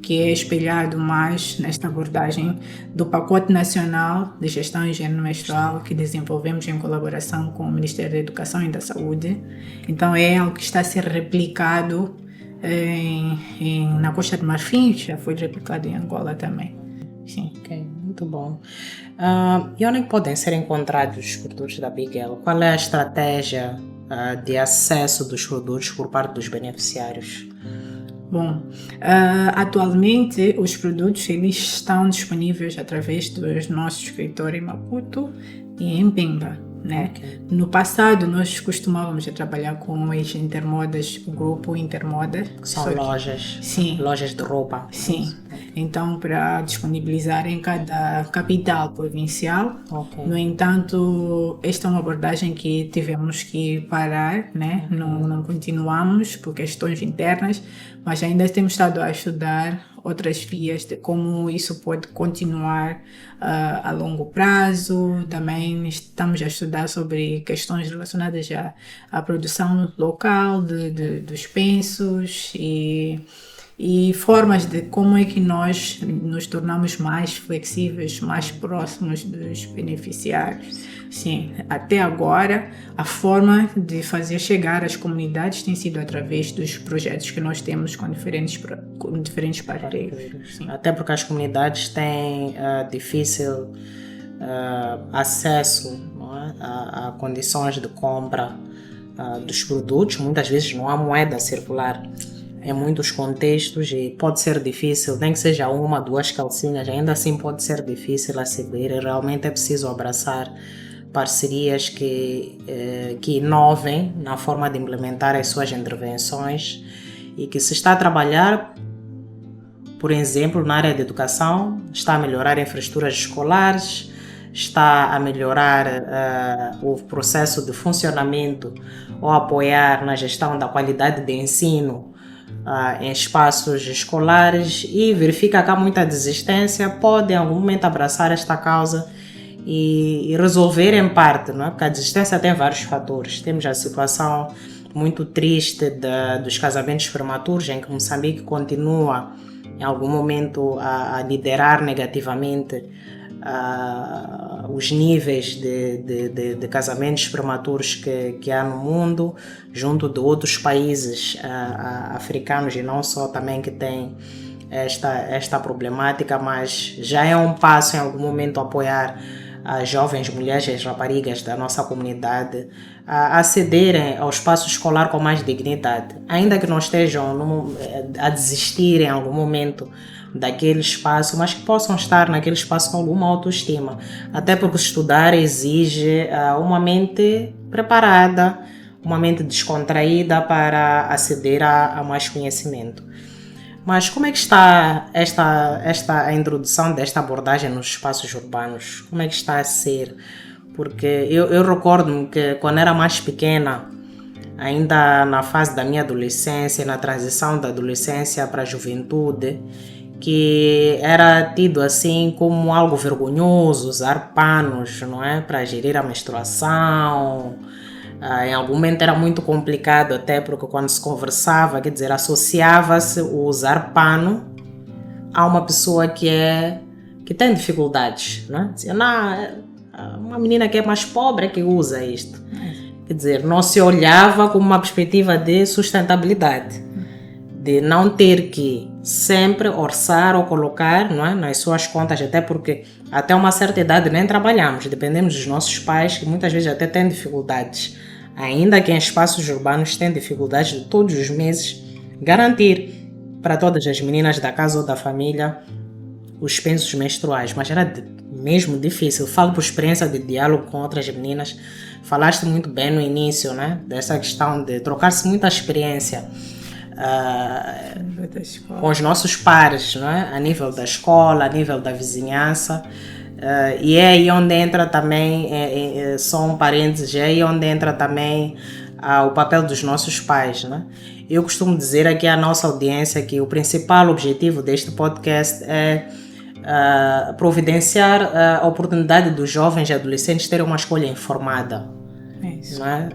que é espelhado mais nesta abordagem do Pacote Nacional de Gestão de Higiene Menstrual que desenvolvemos em colaboração com o Ministério da Educação e da Saúde. Então é algo que está a ser replicado na Costa do Marfim, já foi replicado em Angola também. Sim. Ok, muito bom. E onde podem ser encontrados os produtos da Bigel? Qual é a estratégia de acesso dos produtos por parte dos beneficiários? Bom, atualmente os produtos eles estão disponíveis através dos nossos escritórios em Maputo e em Pemba, né? Okay. No passado nós costumávamos trabalhar com as Intermodas, o grupo Intermoda. Que são lojas, sim, lojas de roupa. Sim. Então, para disponibilizar em cada capital provincial. Okay. No entanto, esta é uma abordagem que tivemos que parar, né? Não continuamos por questões internas, mas ainda temos estado a estudar outras vias de como isso pode continuar a longo prazo. Também estamos a estudar sobre questões relacionadas à produção local dos pensos e formas de como é que nós nos tornamos mais flexíveis, mais próximos dos beneficiários. Sim, até agora a forma de fazer chegar às comunidades tem sido através dos projetos que nós temos com diferentes parceiros. Sim. Até porque as comunidades têm difícil acesso, não é? a condições de compra dos produtos. Muitas vezes não há moeda circular em muitos contextos e pode ser difícil, nem que seja 1, 2 calcinhas, ainda assim pode ser difícil aceder e realmente é preciso abraçar parcerias que inovem na forma de implementar as suas intervenções e que se está a trabalhar, por exemplo, na área de educação, está a melhorar infraestruturas escolares, está a melhorar o processo de funcionamento ou apoiar na gestão da qualidade de ensino em espaços escolares e verifica que há muita desistência, pode em algum momento abraçar esta causa e resolver em parte, não é? Porque a desistência tem vários fatores. Temos a situação muito triste dos casamentos prematuros, em que Moçambique continua em algum momento a liderar negativamente os níveis de casamentos prematuros que há no mundo, junto de outros países africanos e não só também que têm esta problemática, mas já é um passo em algum momento apoiar as jovens mulheres e as raparigas da nossa comunidade a acederem ao espaço escolar com mais dignidade, ainda que não estejam a desistir em algum momento daquele espaço, mas que possam estar naquele espaço com alguma autoestima, até porque estudar exige uma mente preparada, uma mente descontraída para aceder a mais conhecimento. Mas como é que está a introdução desta abordagem nos espaços urbanos? Como é que está a ser? Porque eu recordo-me que quando era mais pequena, ainda na fase da minha adolescência, na transição da adolescência para a juventude, que era tido assim como algo vergonhoso usar panos, não é, para gerir a menstruação. Em algum momento era muito complicado, até porque quando se conversava, quer dizer, associava-se o usar pano a uma pessoa que tem dificuldades, não é? Dizia, uma menina que é mais pobre é que usa isto. Quer dizer, não se olhava como uma perspectiva de sustentabilidade, de não ter que sempre orçar ou colocar, não é, nas suas contas, até porque até uma certa idade nem trabalhamos, dependemos dos nossos pais, que muitas vezes até têm dificuldades, ainda que em espaços urbanos têm dificuldades de todos os meses garantir para todas as meninas da casa ou da família os pensos menstruais, mas era mesmo difícil. Falo por experiência de diálogo com outras meninas. Falaste muito bem no início, né, dessa questão de trocar-se muita experiência com os nossos pares, não é? A nível da escola, a nível da vizinhança, e é aí onde entra também, só um parênteses, é aí onde entra também o papel dos nossos pais, né? Eu costumo dizer aqui à nossa audiência que o principal objetivo deste podcast é providenciar a oportunidade dos jovens e adolescentes terem uma escolha informada. Não é?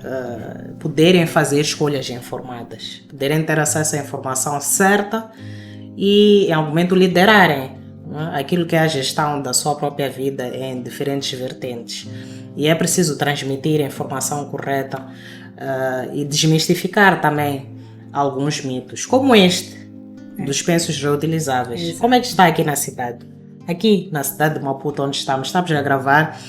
Poderem fazer escolhas informadas, poderem ter acesso à informação certa e em algum momento liderarem, não é, aquilo que é a gestão da sua própria vida em diferentes vertentes. E é preciso transmitir a informação correta e desmistificar também alguns mitos, como este dos pensos reutilizáveis. Exato. Como é que está aqui na cidade? Aqui na cidade de Maputo, onde estamos a gravar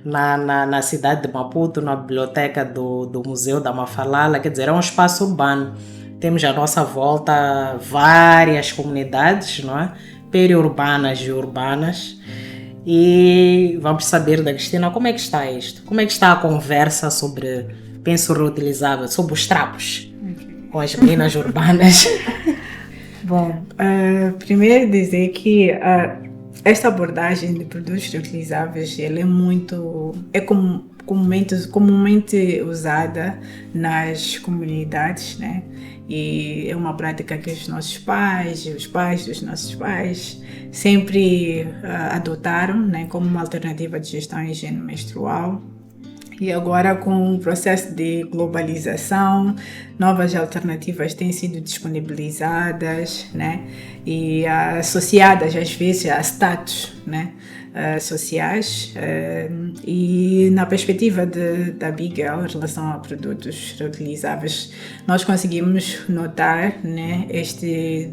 na cidade de Maputo, na biblioteca do Museu da Mafalala, quer dizer, é um espaço urbano. Temos à nossa volta várias comunidades, não é? Periurbanas e urbanas. E vamos saber da Cristina como é que está isto, como é que está a conversa sobre penso reutilizável, sobre os trapos com as meninas urbanas. Bom, primeiro dizer que esta abordagem de produtos reutilizáveis, ela é comumente usada nas comunidades, né? E é uma prática que os nossos pais e os pais dos nossos pais sempre adotaram, né, como uma alternativa de gestão e higiene menstrual. E agora, com o processo de globalização, novas alternativas têm sido disponibilizadas, né? E associadas, às vezes, a status, né? Sociais. E na perspectiva da Bigel, em relação a produtos reutilizáveis, nós conseguimos notar, né, esse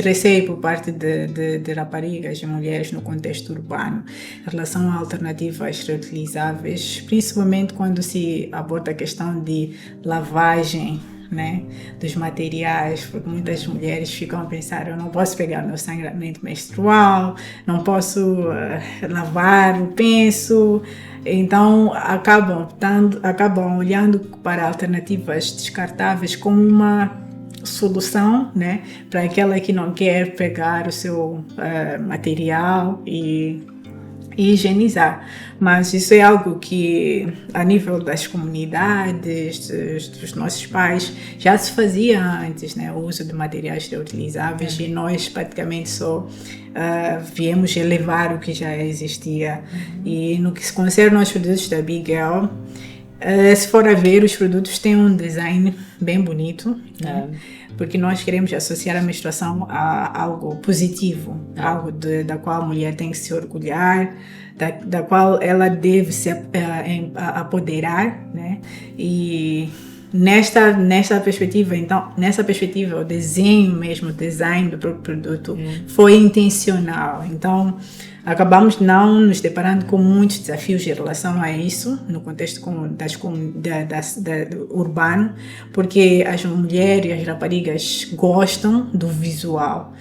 receio por parte de raparigas e mulheres no contexto urbano em relação a alternativas reutilizáveis, principalmente quando se aborda a questão de lavagem, né, dos materiais, porque muitas mulheres ficam a pensar, eu não posso pegar meu sangramento menstrual, não posso lavar o penso, então acabam olhando para alternativas descartáveis como uma solução, né, para aquela que não quer pegar o seu material e higienizar. Mas isso é algo que, a nível das comunidades, dos nossos pais, já se fazia antes, né? O uso de materiais reutilizáveis, e nós praticamente só viemos elevar o que já existia. E no que se concerne aos produtos da Bigel, se for a ver, os produtos têm um design bem bonito, né? Porque nós queremos associar a menstruação a algo positivo, algo da qual a mulher tem que se orgulhar, da qual ela deve se apoderar, né? E nesta perspectiva, então, o design do próprio produto foi intencional. Então, acabamos não nos deparando com muitos desafios em relação a isso, no contexto urbano, porque as mulheres e as raparigas gostam do visual,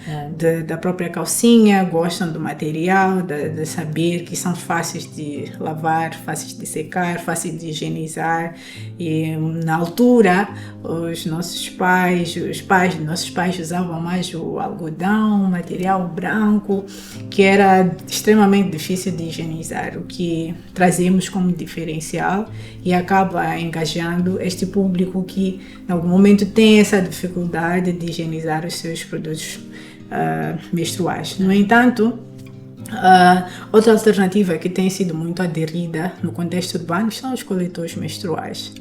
da própria calcinha, gostam do material, de saber que são fáceis de lavar, fáceis de secar, fáceis de higienizar. E na altura, os pais de nossos pais usavam mais o algodão, o material branco, que era extremamente difícil de higienizar, o que trazemos como diferencial e acaba engajando este público que, em algum momento, tem essa dificuldade de higienizar os seus produtos menstruais. No entanto, outra alternativa que tem sido muito aderida no contexto urbano são os coletores menstruais.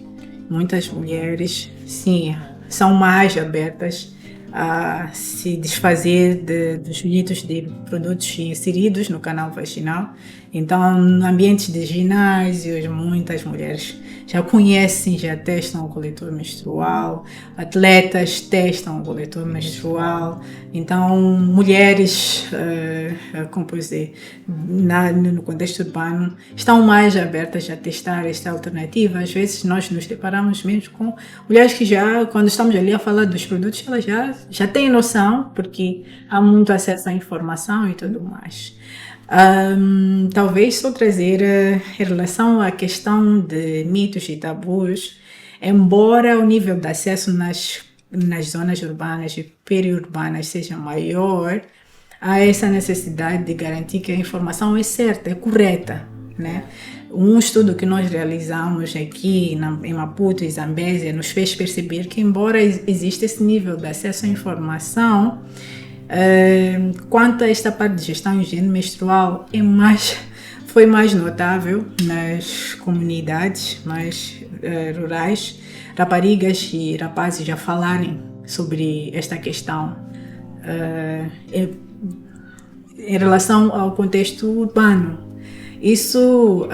Muitas mulheres, sim, são mais abertas a se desfazer dos mitos de produtos inseridos no canal vaginal. Então, em ambientes de ginásios, muitas mulheres já conhecem, já testam o coletor menstrual, atletas testam o coletor menstrual. Então, mulheres, como posso dizer, no contexto urbano, estão mais abertas a testar esta alternativa. Às vezes, nós nos deparamos mesmo com mulheres que já, quando estamos ali a falar dos produtos, elas já têm noção, porque há muito acesso à informação e tudo mais. Talvez só trazer em relação à questão de mitos e tabus, embora o nível de acesso nas zonas urbanas e periurbanas seja maior, há essa necessidade de garantir que a informação é certa, é correta, né? Um estudo que nós realizamos aqui em Maputo e Zambésia nos fez perceber que, embora exista esse nível de acesso à informação, quanto a esta parte de gestão e higiene menstrual foi mais notável nas comunidades mais rurais, raparigas e rapazes já falarem sobre esta questão em relação ao contexto urbano. Isso,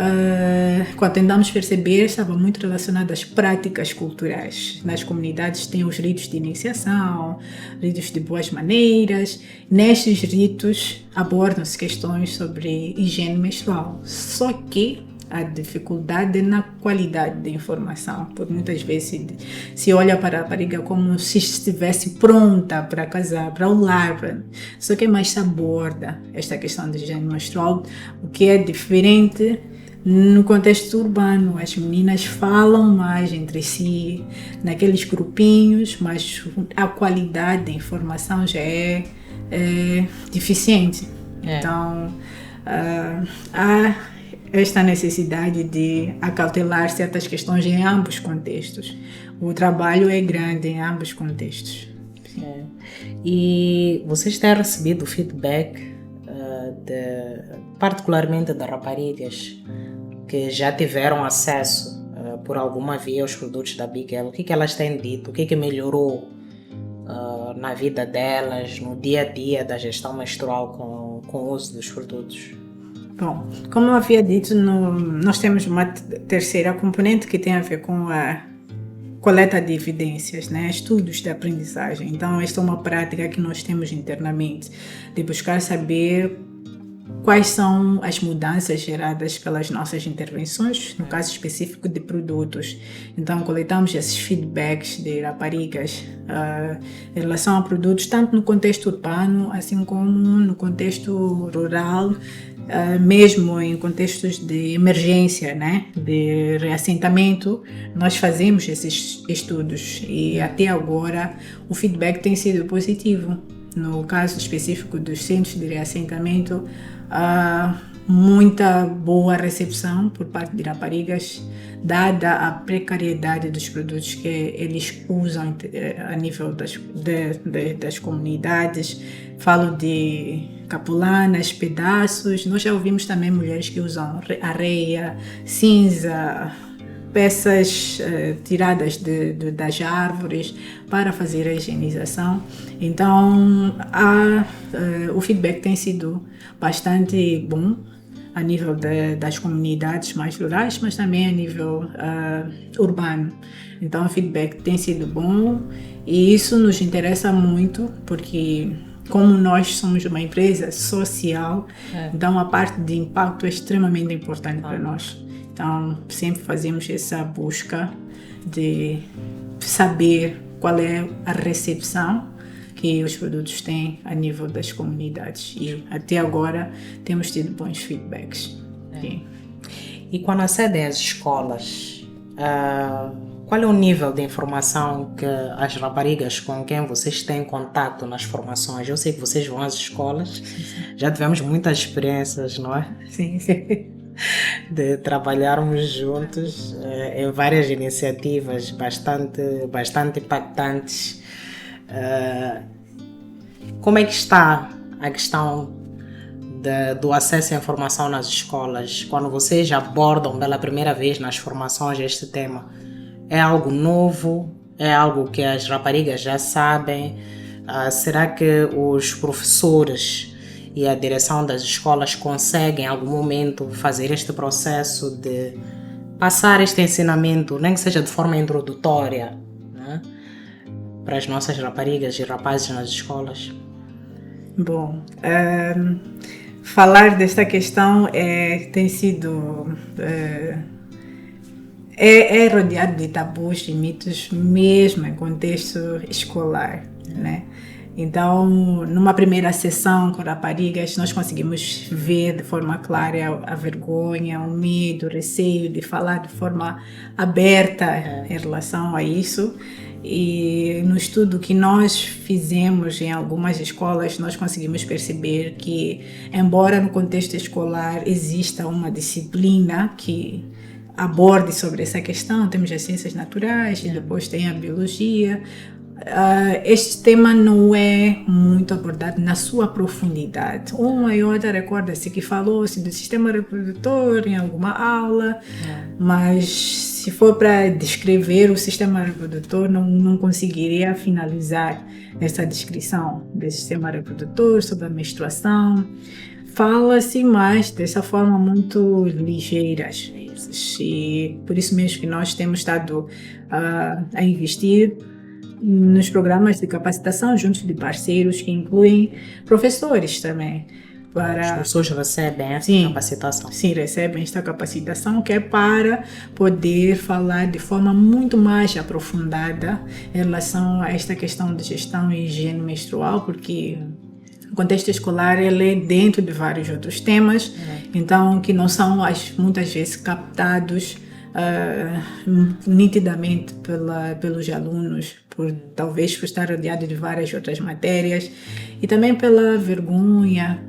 quando tentamos perceber, estava muito relacionado às práticas culturais. Nas comunidades tem os ritos de iniciação, ritos de boas maneiras. Nestes ritos abordam-se questões sobre higiene menstrual. Só que a dificuldade na qualidade da informação, porque muitas vezes se olha para a rapariga como se estivesse pronta para casar, para o lar, só que mais se aborda esta questão de higiene menstrual, o que é diferente no contexto urbano. As meninas falam mais entre si, naqueles grupinhos, mas a qualidade da informação já é deficiente. Então, há esta necessidade de acautelar certas questões em ambos contextos. O trabalho é grande em ambos contextos. E vocês têm recebido feedback, particularmente de raparigas que já tiveram acesso por alguma via aos produtos da Bigel? O que elas têm dito? O que melhorou na vida delas, no dia a dia da gestão menstrual com o uso dos produtos? Bom, como eu havia dito, nós temos uma terceira componente que tem a ver com a coleta de evidências, né? Estudos de aprendizagem. Então, esta é uma prática que nós temos internamente, de buscar saber quais são as mudanças geradas pelas nossas intervenções, no caso específico de produtos. Então, coletamos esses feedbacks de raparigas em relação a produtos, tanto no contexto urbano, assim como no contexto rural, mesmo em contextos de emergência, né, de reassentamento. Nós fazemos esses estudos e até agora o feedback tem sido positivo. No caso específico dos centros de reassentamento, muita boa recepção por parte de raparigas, dada a precariedade dos produtos que eles usam a nível das comunidades. Falo de capulanas, pedaços. Nós já ouvimos também mulheres que usam areia, cinza, peças tiradas das árvores para fazer a higienização. Então, o feedback tem sido bastante bom a nível das comunidades mais rurais, mas também a nível urbano. Então, o feedback tem sido bom e isso nos interessa muito, porque como nós somos uma empresa social, então a parte de impacto é extremamente importante para nós. Então, sempre fazemos essa busca de saber qual é a recepção que os produtos têm a nível das comunidades. E até agora temos tido bons feedbacks. Sim. E quando acedem às escolas, qual é o nível de informação que as raparigas com quem vocês têm contato nas formações? Eu sei que vocês vão às escolas, já tivemos muitas experiências, não é? Sim, sim. De trabalharmos juntos em várias iniciativas bastante impactantes. Como é que está a questão do acesso à informação nas escolas? Quando vocês abordam pela primeira vez nas formações este tema, é algo novo? É algo que as raparigas já sabem? Será que os professores e a direção das escolas conseguem em algum momento fazer este processo de passar este ensinamento, nem que seja de forma introdutória, né, para as nossas raparigas e rapazes nas escolas? Bom, falar desta questão tem sido rodeado de tabus e mitos mesmo em contexto escolar, né? Então, numa primeira sessão com raparigas, nós conseguimos ver de forma clara a vergonha, o medo, o receio de falar de forma aberta em relação a isso. E no estudo que nós fizemos em algumas escolas, nós conseguimos perceber que, embora no contexto escolar exista uma disciplina que aborde sobre essa questão, temos as ciências naturais e depois tem a biologia, este tema não é muito abordado na sua profundidade. Uma e outra recorda-se que falou-se do sistema reprodutor em alguma aula, mas se for para descrever o sistema reprodutor, não conseguiria finalizar essa descrição do sistema reprodutor, sobre a menstruação. Fala-se mais dessa forma muito ligeira às vezes, e por isso mesmo que nós temos estado a investir nos programas de capacitação junto de parceiros que incluem professores também. Os professores recebem essa capacitação? Sim, recebem esta capacitação, que é para poder falar de forma muito mais aprofundada em relação a esta questão de gestão e higiene menstrual, porque o contexto escolar ele é dentro de vários outros temas, então que não são muitas vezes captados nitidamente pelos alunos, talvez por estar rodeado de várias outras matérias, e também pela vergonha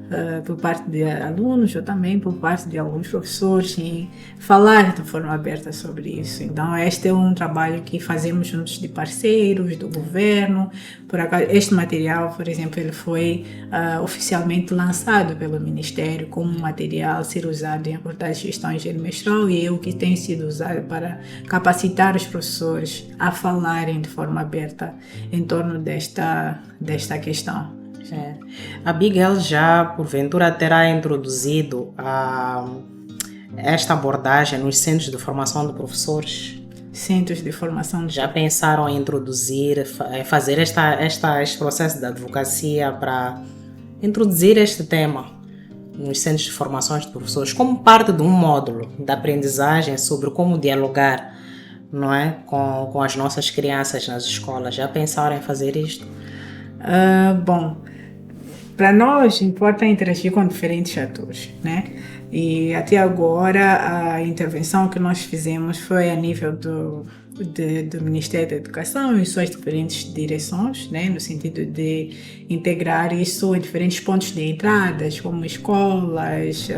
por parte de alunos ou também por parte de alguns professores em falar de forma aberta sobre isso. Então este é um trabalho que fazemos juntos de parceiros, do governo. Por acaso, este material, por exemplo, ele foi oficialmente lançado pelo Ministério como um material a ser usado em abordagem de gestão e higiene menstrual, e é o que tem sido usado para capacitar os professores a falarem de forma aberta em torno desta questão. A Abigail já, porventura, terá introduzido esta abordagem nos centros de formação de professores? Centros de formação. Já pensaram em introduzir, fazer este processo de advocacia para introduzir este tema nos centros de formação de professores como parte de um módulo de aprendizagem sobre como dialogar, não é, com as nossas crianças nas escolas? Já pensaram em fazer isto? Bom, para nós importa interagir com diferentes atores, né? E até agora a intervenção que nós fizemos foi a nível do Ministério da Educação e suas diferentes direções, né? No sentido de integrar isso em diferentes pontos de entradas, como escolas,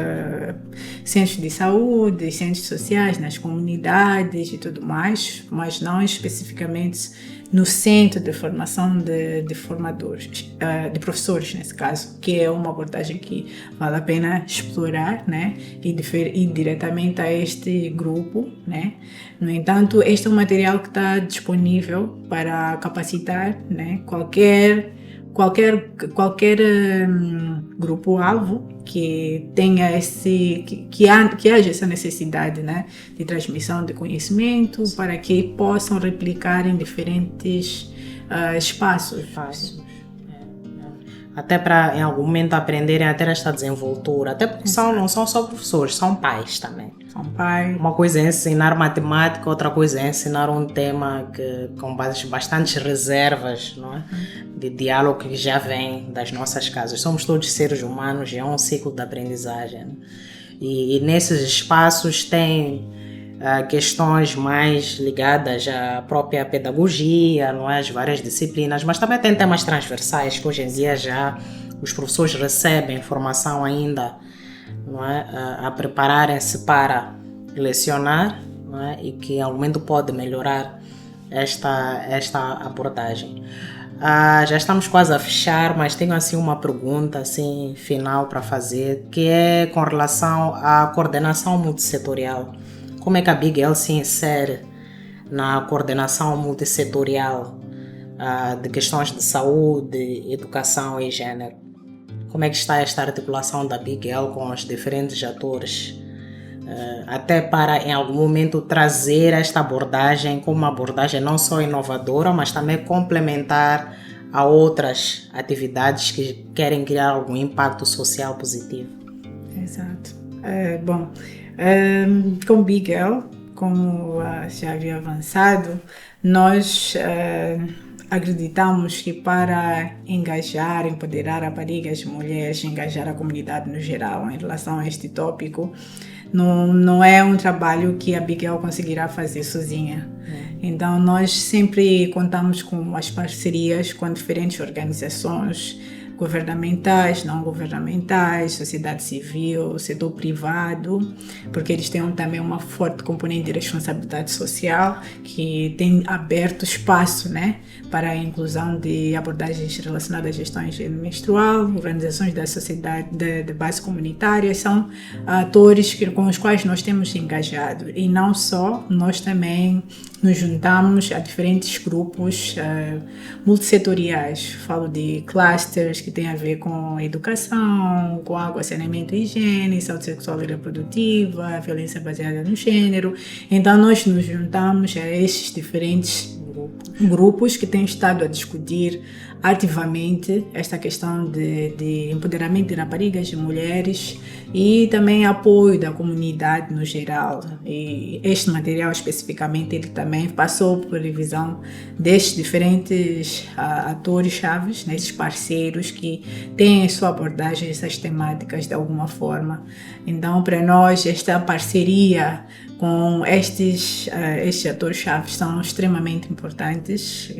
centros de saúde, centros sociais, nas comunidades e tudo mais, mas não especificamente no centro de formação de formadores, de professores nesse caso, que é uma abordagem que vale a pena explorar, né, e ir diretamente a este grupo, né. No entanto, este é um material que está disponível para capacitar, né, qualquer grupo-alvo que tenha que haja essa necessidade, né, de transmissão de conhecimento para que possam replicar em diferentes espaços. até para em algum momento aprenderem a ter esta desenvoltura, até porque não são só professores, são pais também. São pais. Uma coisa é ensinar matemática, outra coisa é ensinar um tema com bastantes reservas, não é? De diálogo que já vem das nossas casas. Somos todos seres humanos e é um ciclo de aprendizagem. E nesses espaços tem questões mais ligadas à própria pedagogia, não é? As várias disciplinas, mas também tem temas transversais que hoje em dia já os professores recebem formação ainda, não é? A prepararem-se para lecionar, não é? E que em algum momento pode melhorar esta abordagem. Já estamos quase a fechar, mas tenho assim uma pergunta assim, final para fazer, que é com relação à coordenação multissetorial. Como é que a Abigail se insere na coordenação multissetorial de questões de saúde, educação e gênero? Como é que está esta articulação da Abigail com os diferentes atores? Até para, em algum momento, trazer esta abordagem como uma abordagem não só inovadora, mas também complementar a outras atividades que querem criar algum impacto social positivo. Exato. Com Abigail, como já havia avançado, nós acreditamos que para engajar, empoderar raparigas, mulheres, engajar a comunidade no geral em relação a este tópico, não é um trabalho que a Abigail conseguirá fazer sozinha. Então, nós sempre contamos com as parcerias com diferentes organizações governamentais, não governamentais, sociedade civil, setor privado, porque eles têm também uma forte componente de responsabilidade social que tem aberto espaço, né, para a inclusão de abordagens relacionadas à gestão menstrual. Organizações da sociedade de base comunitária são atores com os quais nós temos engajado, e não só, nós também nos juntamos a diferentes grupos multissetoriais. Falo de clusters que têm a ver com educação, com água, saneamento e higiene, saúde sexual e reprodutiva, violência baseada no gênero. Então nós nos juntamos a esses diferentes grupos que têm estado a discutir ativamente esta questão de empoderamento de raparigas e mulheres e também apoio da comunidade no geral. E este material especificamente ele também passou por revisão destes diferentes atores chaves, né, esses parceiros que têm em sua abordagem essas temáticas de alguma forma. Então, para nós, esta parceria com estes atores-chave são extremamente importantes.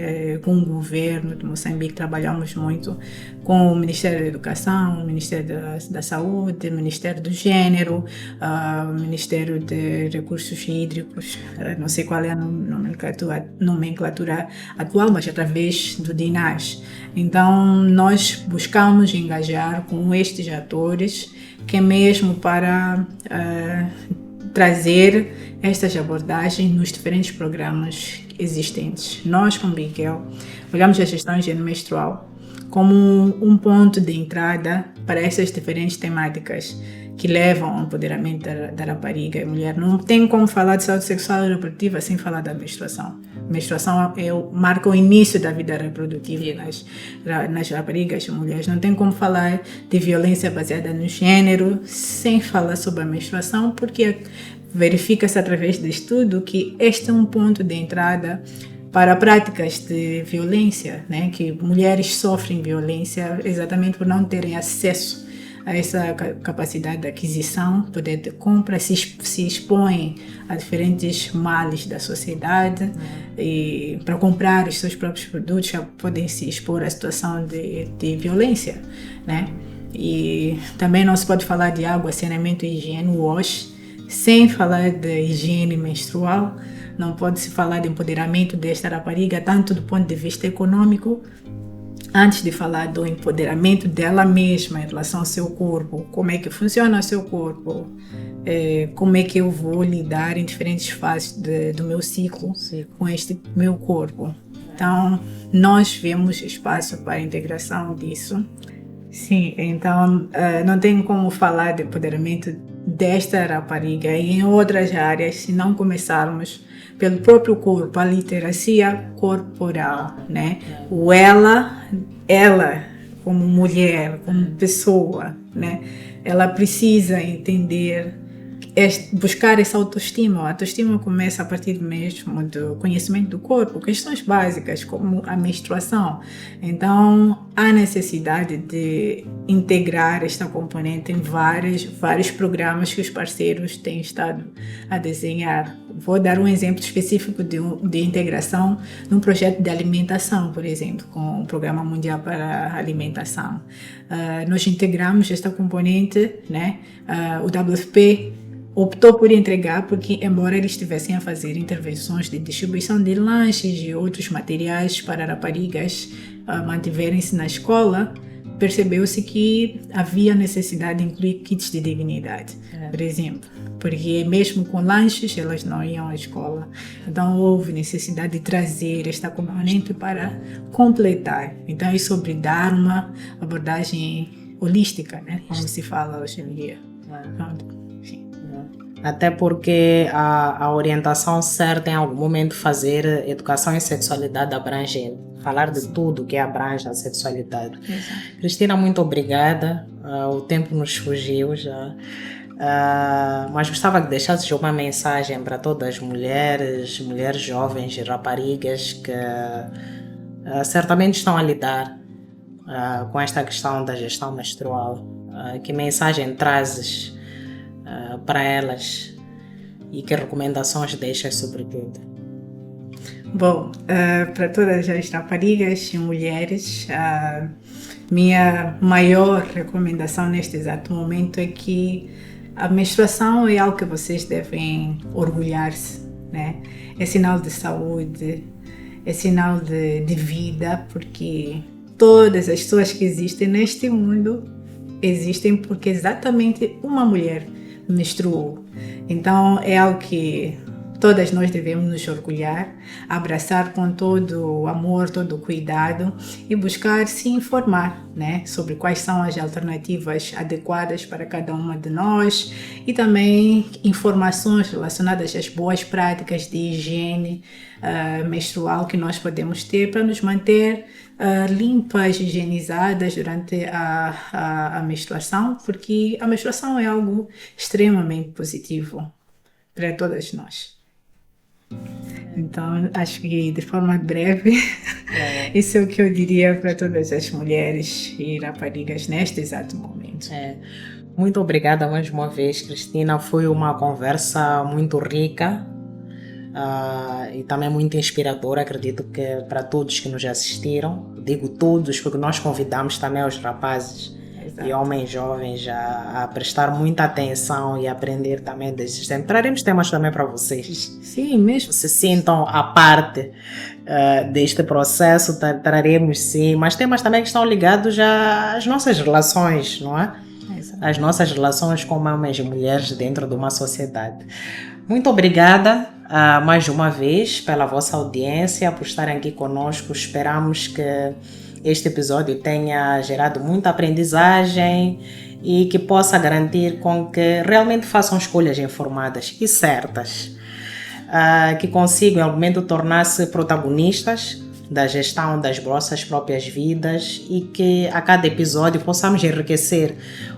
Com o governo de Moçambique trabalhamos muito com o Ministério da Educação, o Ministério da Saúde, o Ministério do Gênero, o Ministério de Recursos Hídricos, não sei qual é a nomenclatura atual, mas através do DINAS. Então, nós buscamos engajar com estes atores, que é mesmo para trazer estas abordagens nos diferentes programas existentes. Nós, como Abigail, olhamos a gestão de higiene menstrual como um ponto de entrada para essas diferentes temáticas que levam ao empoderamento da rapariga e mulher. Não tem como falar de saúde sexual e reprodutiva sem falar da menstruação. A menstruação marca o início da vida reprodutiva nas raparigas e mulheres. Não tem como falar de violência baseada no gênero sem falar sobre a menstruação, porque verifica-se através de estudo que este é um ponto de entrada para práticas de violência, né? Que mulheres sofrem violência exatamente por não terem acesso a essa capacidade de aquisição, poder de compra, se expõem a diferentes males da sociedade e para comprar os seus próprios produtos já podem se expor à situação de violência, né? E também não se pode falar de água, saneamento e higiene, WASH, sem falar de higiene menstrual. Não pode-se falar de empoderamento desta rapariga, tanto do ponto de vista econômico, antes de falar do empoderamento dela mesma em relação ao seu corpo. Como é que funciona o seu corpo? Como é que eu vou lidar em diferentes fases do meu ciclo com este meu corpo? Então, nós vemos espaço para a integração disso. Sim, então não tem como falar de empoderamento desta rapariga e em outras áreas se não começarmos pelo próprio corpo, a literacia corporal, né? O ela como mulher, como pessoa, né? Ela precisa entender, buscar essa autoestima. A autoestima começa a partir mesmo do conhecimento do corpo, questões básicas como a menstruação. Então, há necessidade de integrar esta componente em vários programas que os parceiros têm estado a desenhar. Vou dar um exemplo específico de integração num projeto de alimentação, por exemplo, com o Programa Mundial para a Alimentação. Nós integramos esta componente, né? O WFP optou por entregar porque, embora eles estivessem a fazer intervenções de distribuição de lanches e outros materiais para raparigas mantiverem-se na escola, percebeu-se que havia necessidade de incluir kits de dignidade, por exemplo, porque mesmo com lanches elas não iam à escola. Então houve necessidade de trazer esta componente para completar. Então é sobre dar uma abordagem holística, né? Como se fala hoje em dia. Até porque a orientação certa em algum momento fazer educação em sexualidade abrangente, falar de tudo que abrange a sexualidade. Exato. Cristina, muito obrigada. O tempo nos fugiu já. Mas gostava que deixasses uma mensagem para todas as mulheres jovens e raparigas que certamente estão a lidar com esta questão da gestão menstrual. Que mensagem trazes para elas e que recomendações deixas sobretudo? Bom, para todas as raparigas e mulheres, minha maior recomendação neste exato momento é que a menstruação é algo que vocês devem orgulhar-se, né? É sinal de saúde, é sinal de vida, porque todas as pessoas que existem neste mundo existem porque exatamente uma mulher menstruou. Então é algo que todas nós devemos nos orgulhar, abraçar com todo o amor, todo o cuidado e buscar se informar, né, sobre quais são as alternativas adequadas para cada uma de nós e também informações relacionadas às boas práticas de higiene menstrual que nós podemos ter para nos manter limpas, higienizadas durante a menstruação, porque a menstruação é algo extremamente positivo para todas nós. Então, acho que de forma breve, isso é o que eu diria para todas as mulheres e raparigas neste exato momento. Muito obrigada mais uma vez, Cristina. Foi uma conversa muito rica e também muito inspiradora. Acredito que para todos que nos assistiram, digo todos porque nós convidamos também os rapazes e homens jovens a prestar muita atenção e aprender também desses temas. Traremos temas também para vocês. Sim, mesmo. Se sintam a parte deste processo, traremos sim, mas temas também que estão ligados às nossas relações, não é? Exato. As nossas relações como homens e mulheres dentro de uma sociedade. Muito obrigada mais uma vez pela vossa audiência, por estarem aqui conosco. Esperamos que este episódio tenha gerado muita aprendizagem e que possa garantir com que realmente façam escolhas informadas e certas, que consigam em algum momento tornar-se protagonistas da gestão das vossas próprias vidas e que a cada episódio possamos enriquecer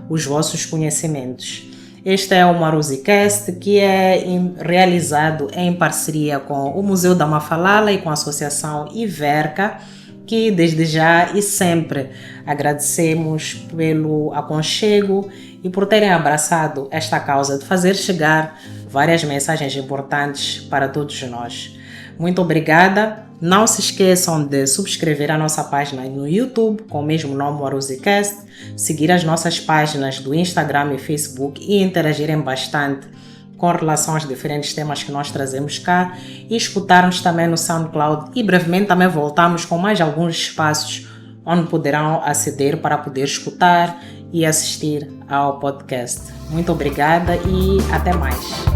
os vossos conhecimentos. Este é o Maruzicast, que é realizado em parceria com o Museu da Mafalala e com a Associação Iverca, que desde já e sempre agradecemos pelo aconchego e por terem abraçado esta causa de fazer chegar várias mensagens importantes para todos nós. Muito obrigada. Não se esqueçam de subscrever a nossa página no YouTube com o mesmo nome, Maruzicast, seguir as nossas páginas do Instagram e Facebook e interagirem bastante com relação aos diferentes temas que nós trazemos cá e escutar-nos também no SoundCloud, e brevemente também voltamos com mais alguns espaços onde poderão aceder para poder escutar e assistir ao podcast. Muito obrigada e até mais.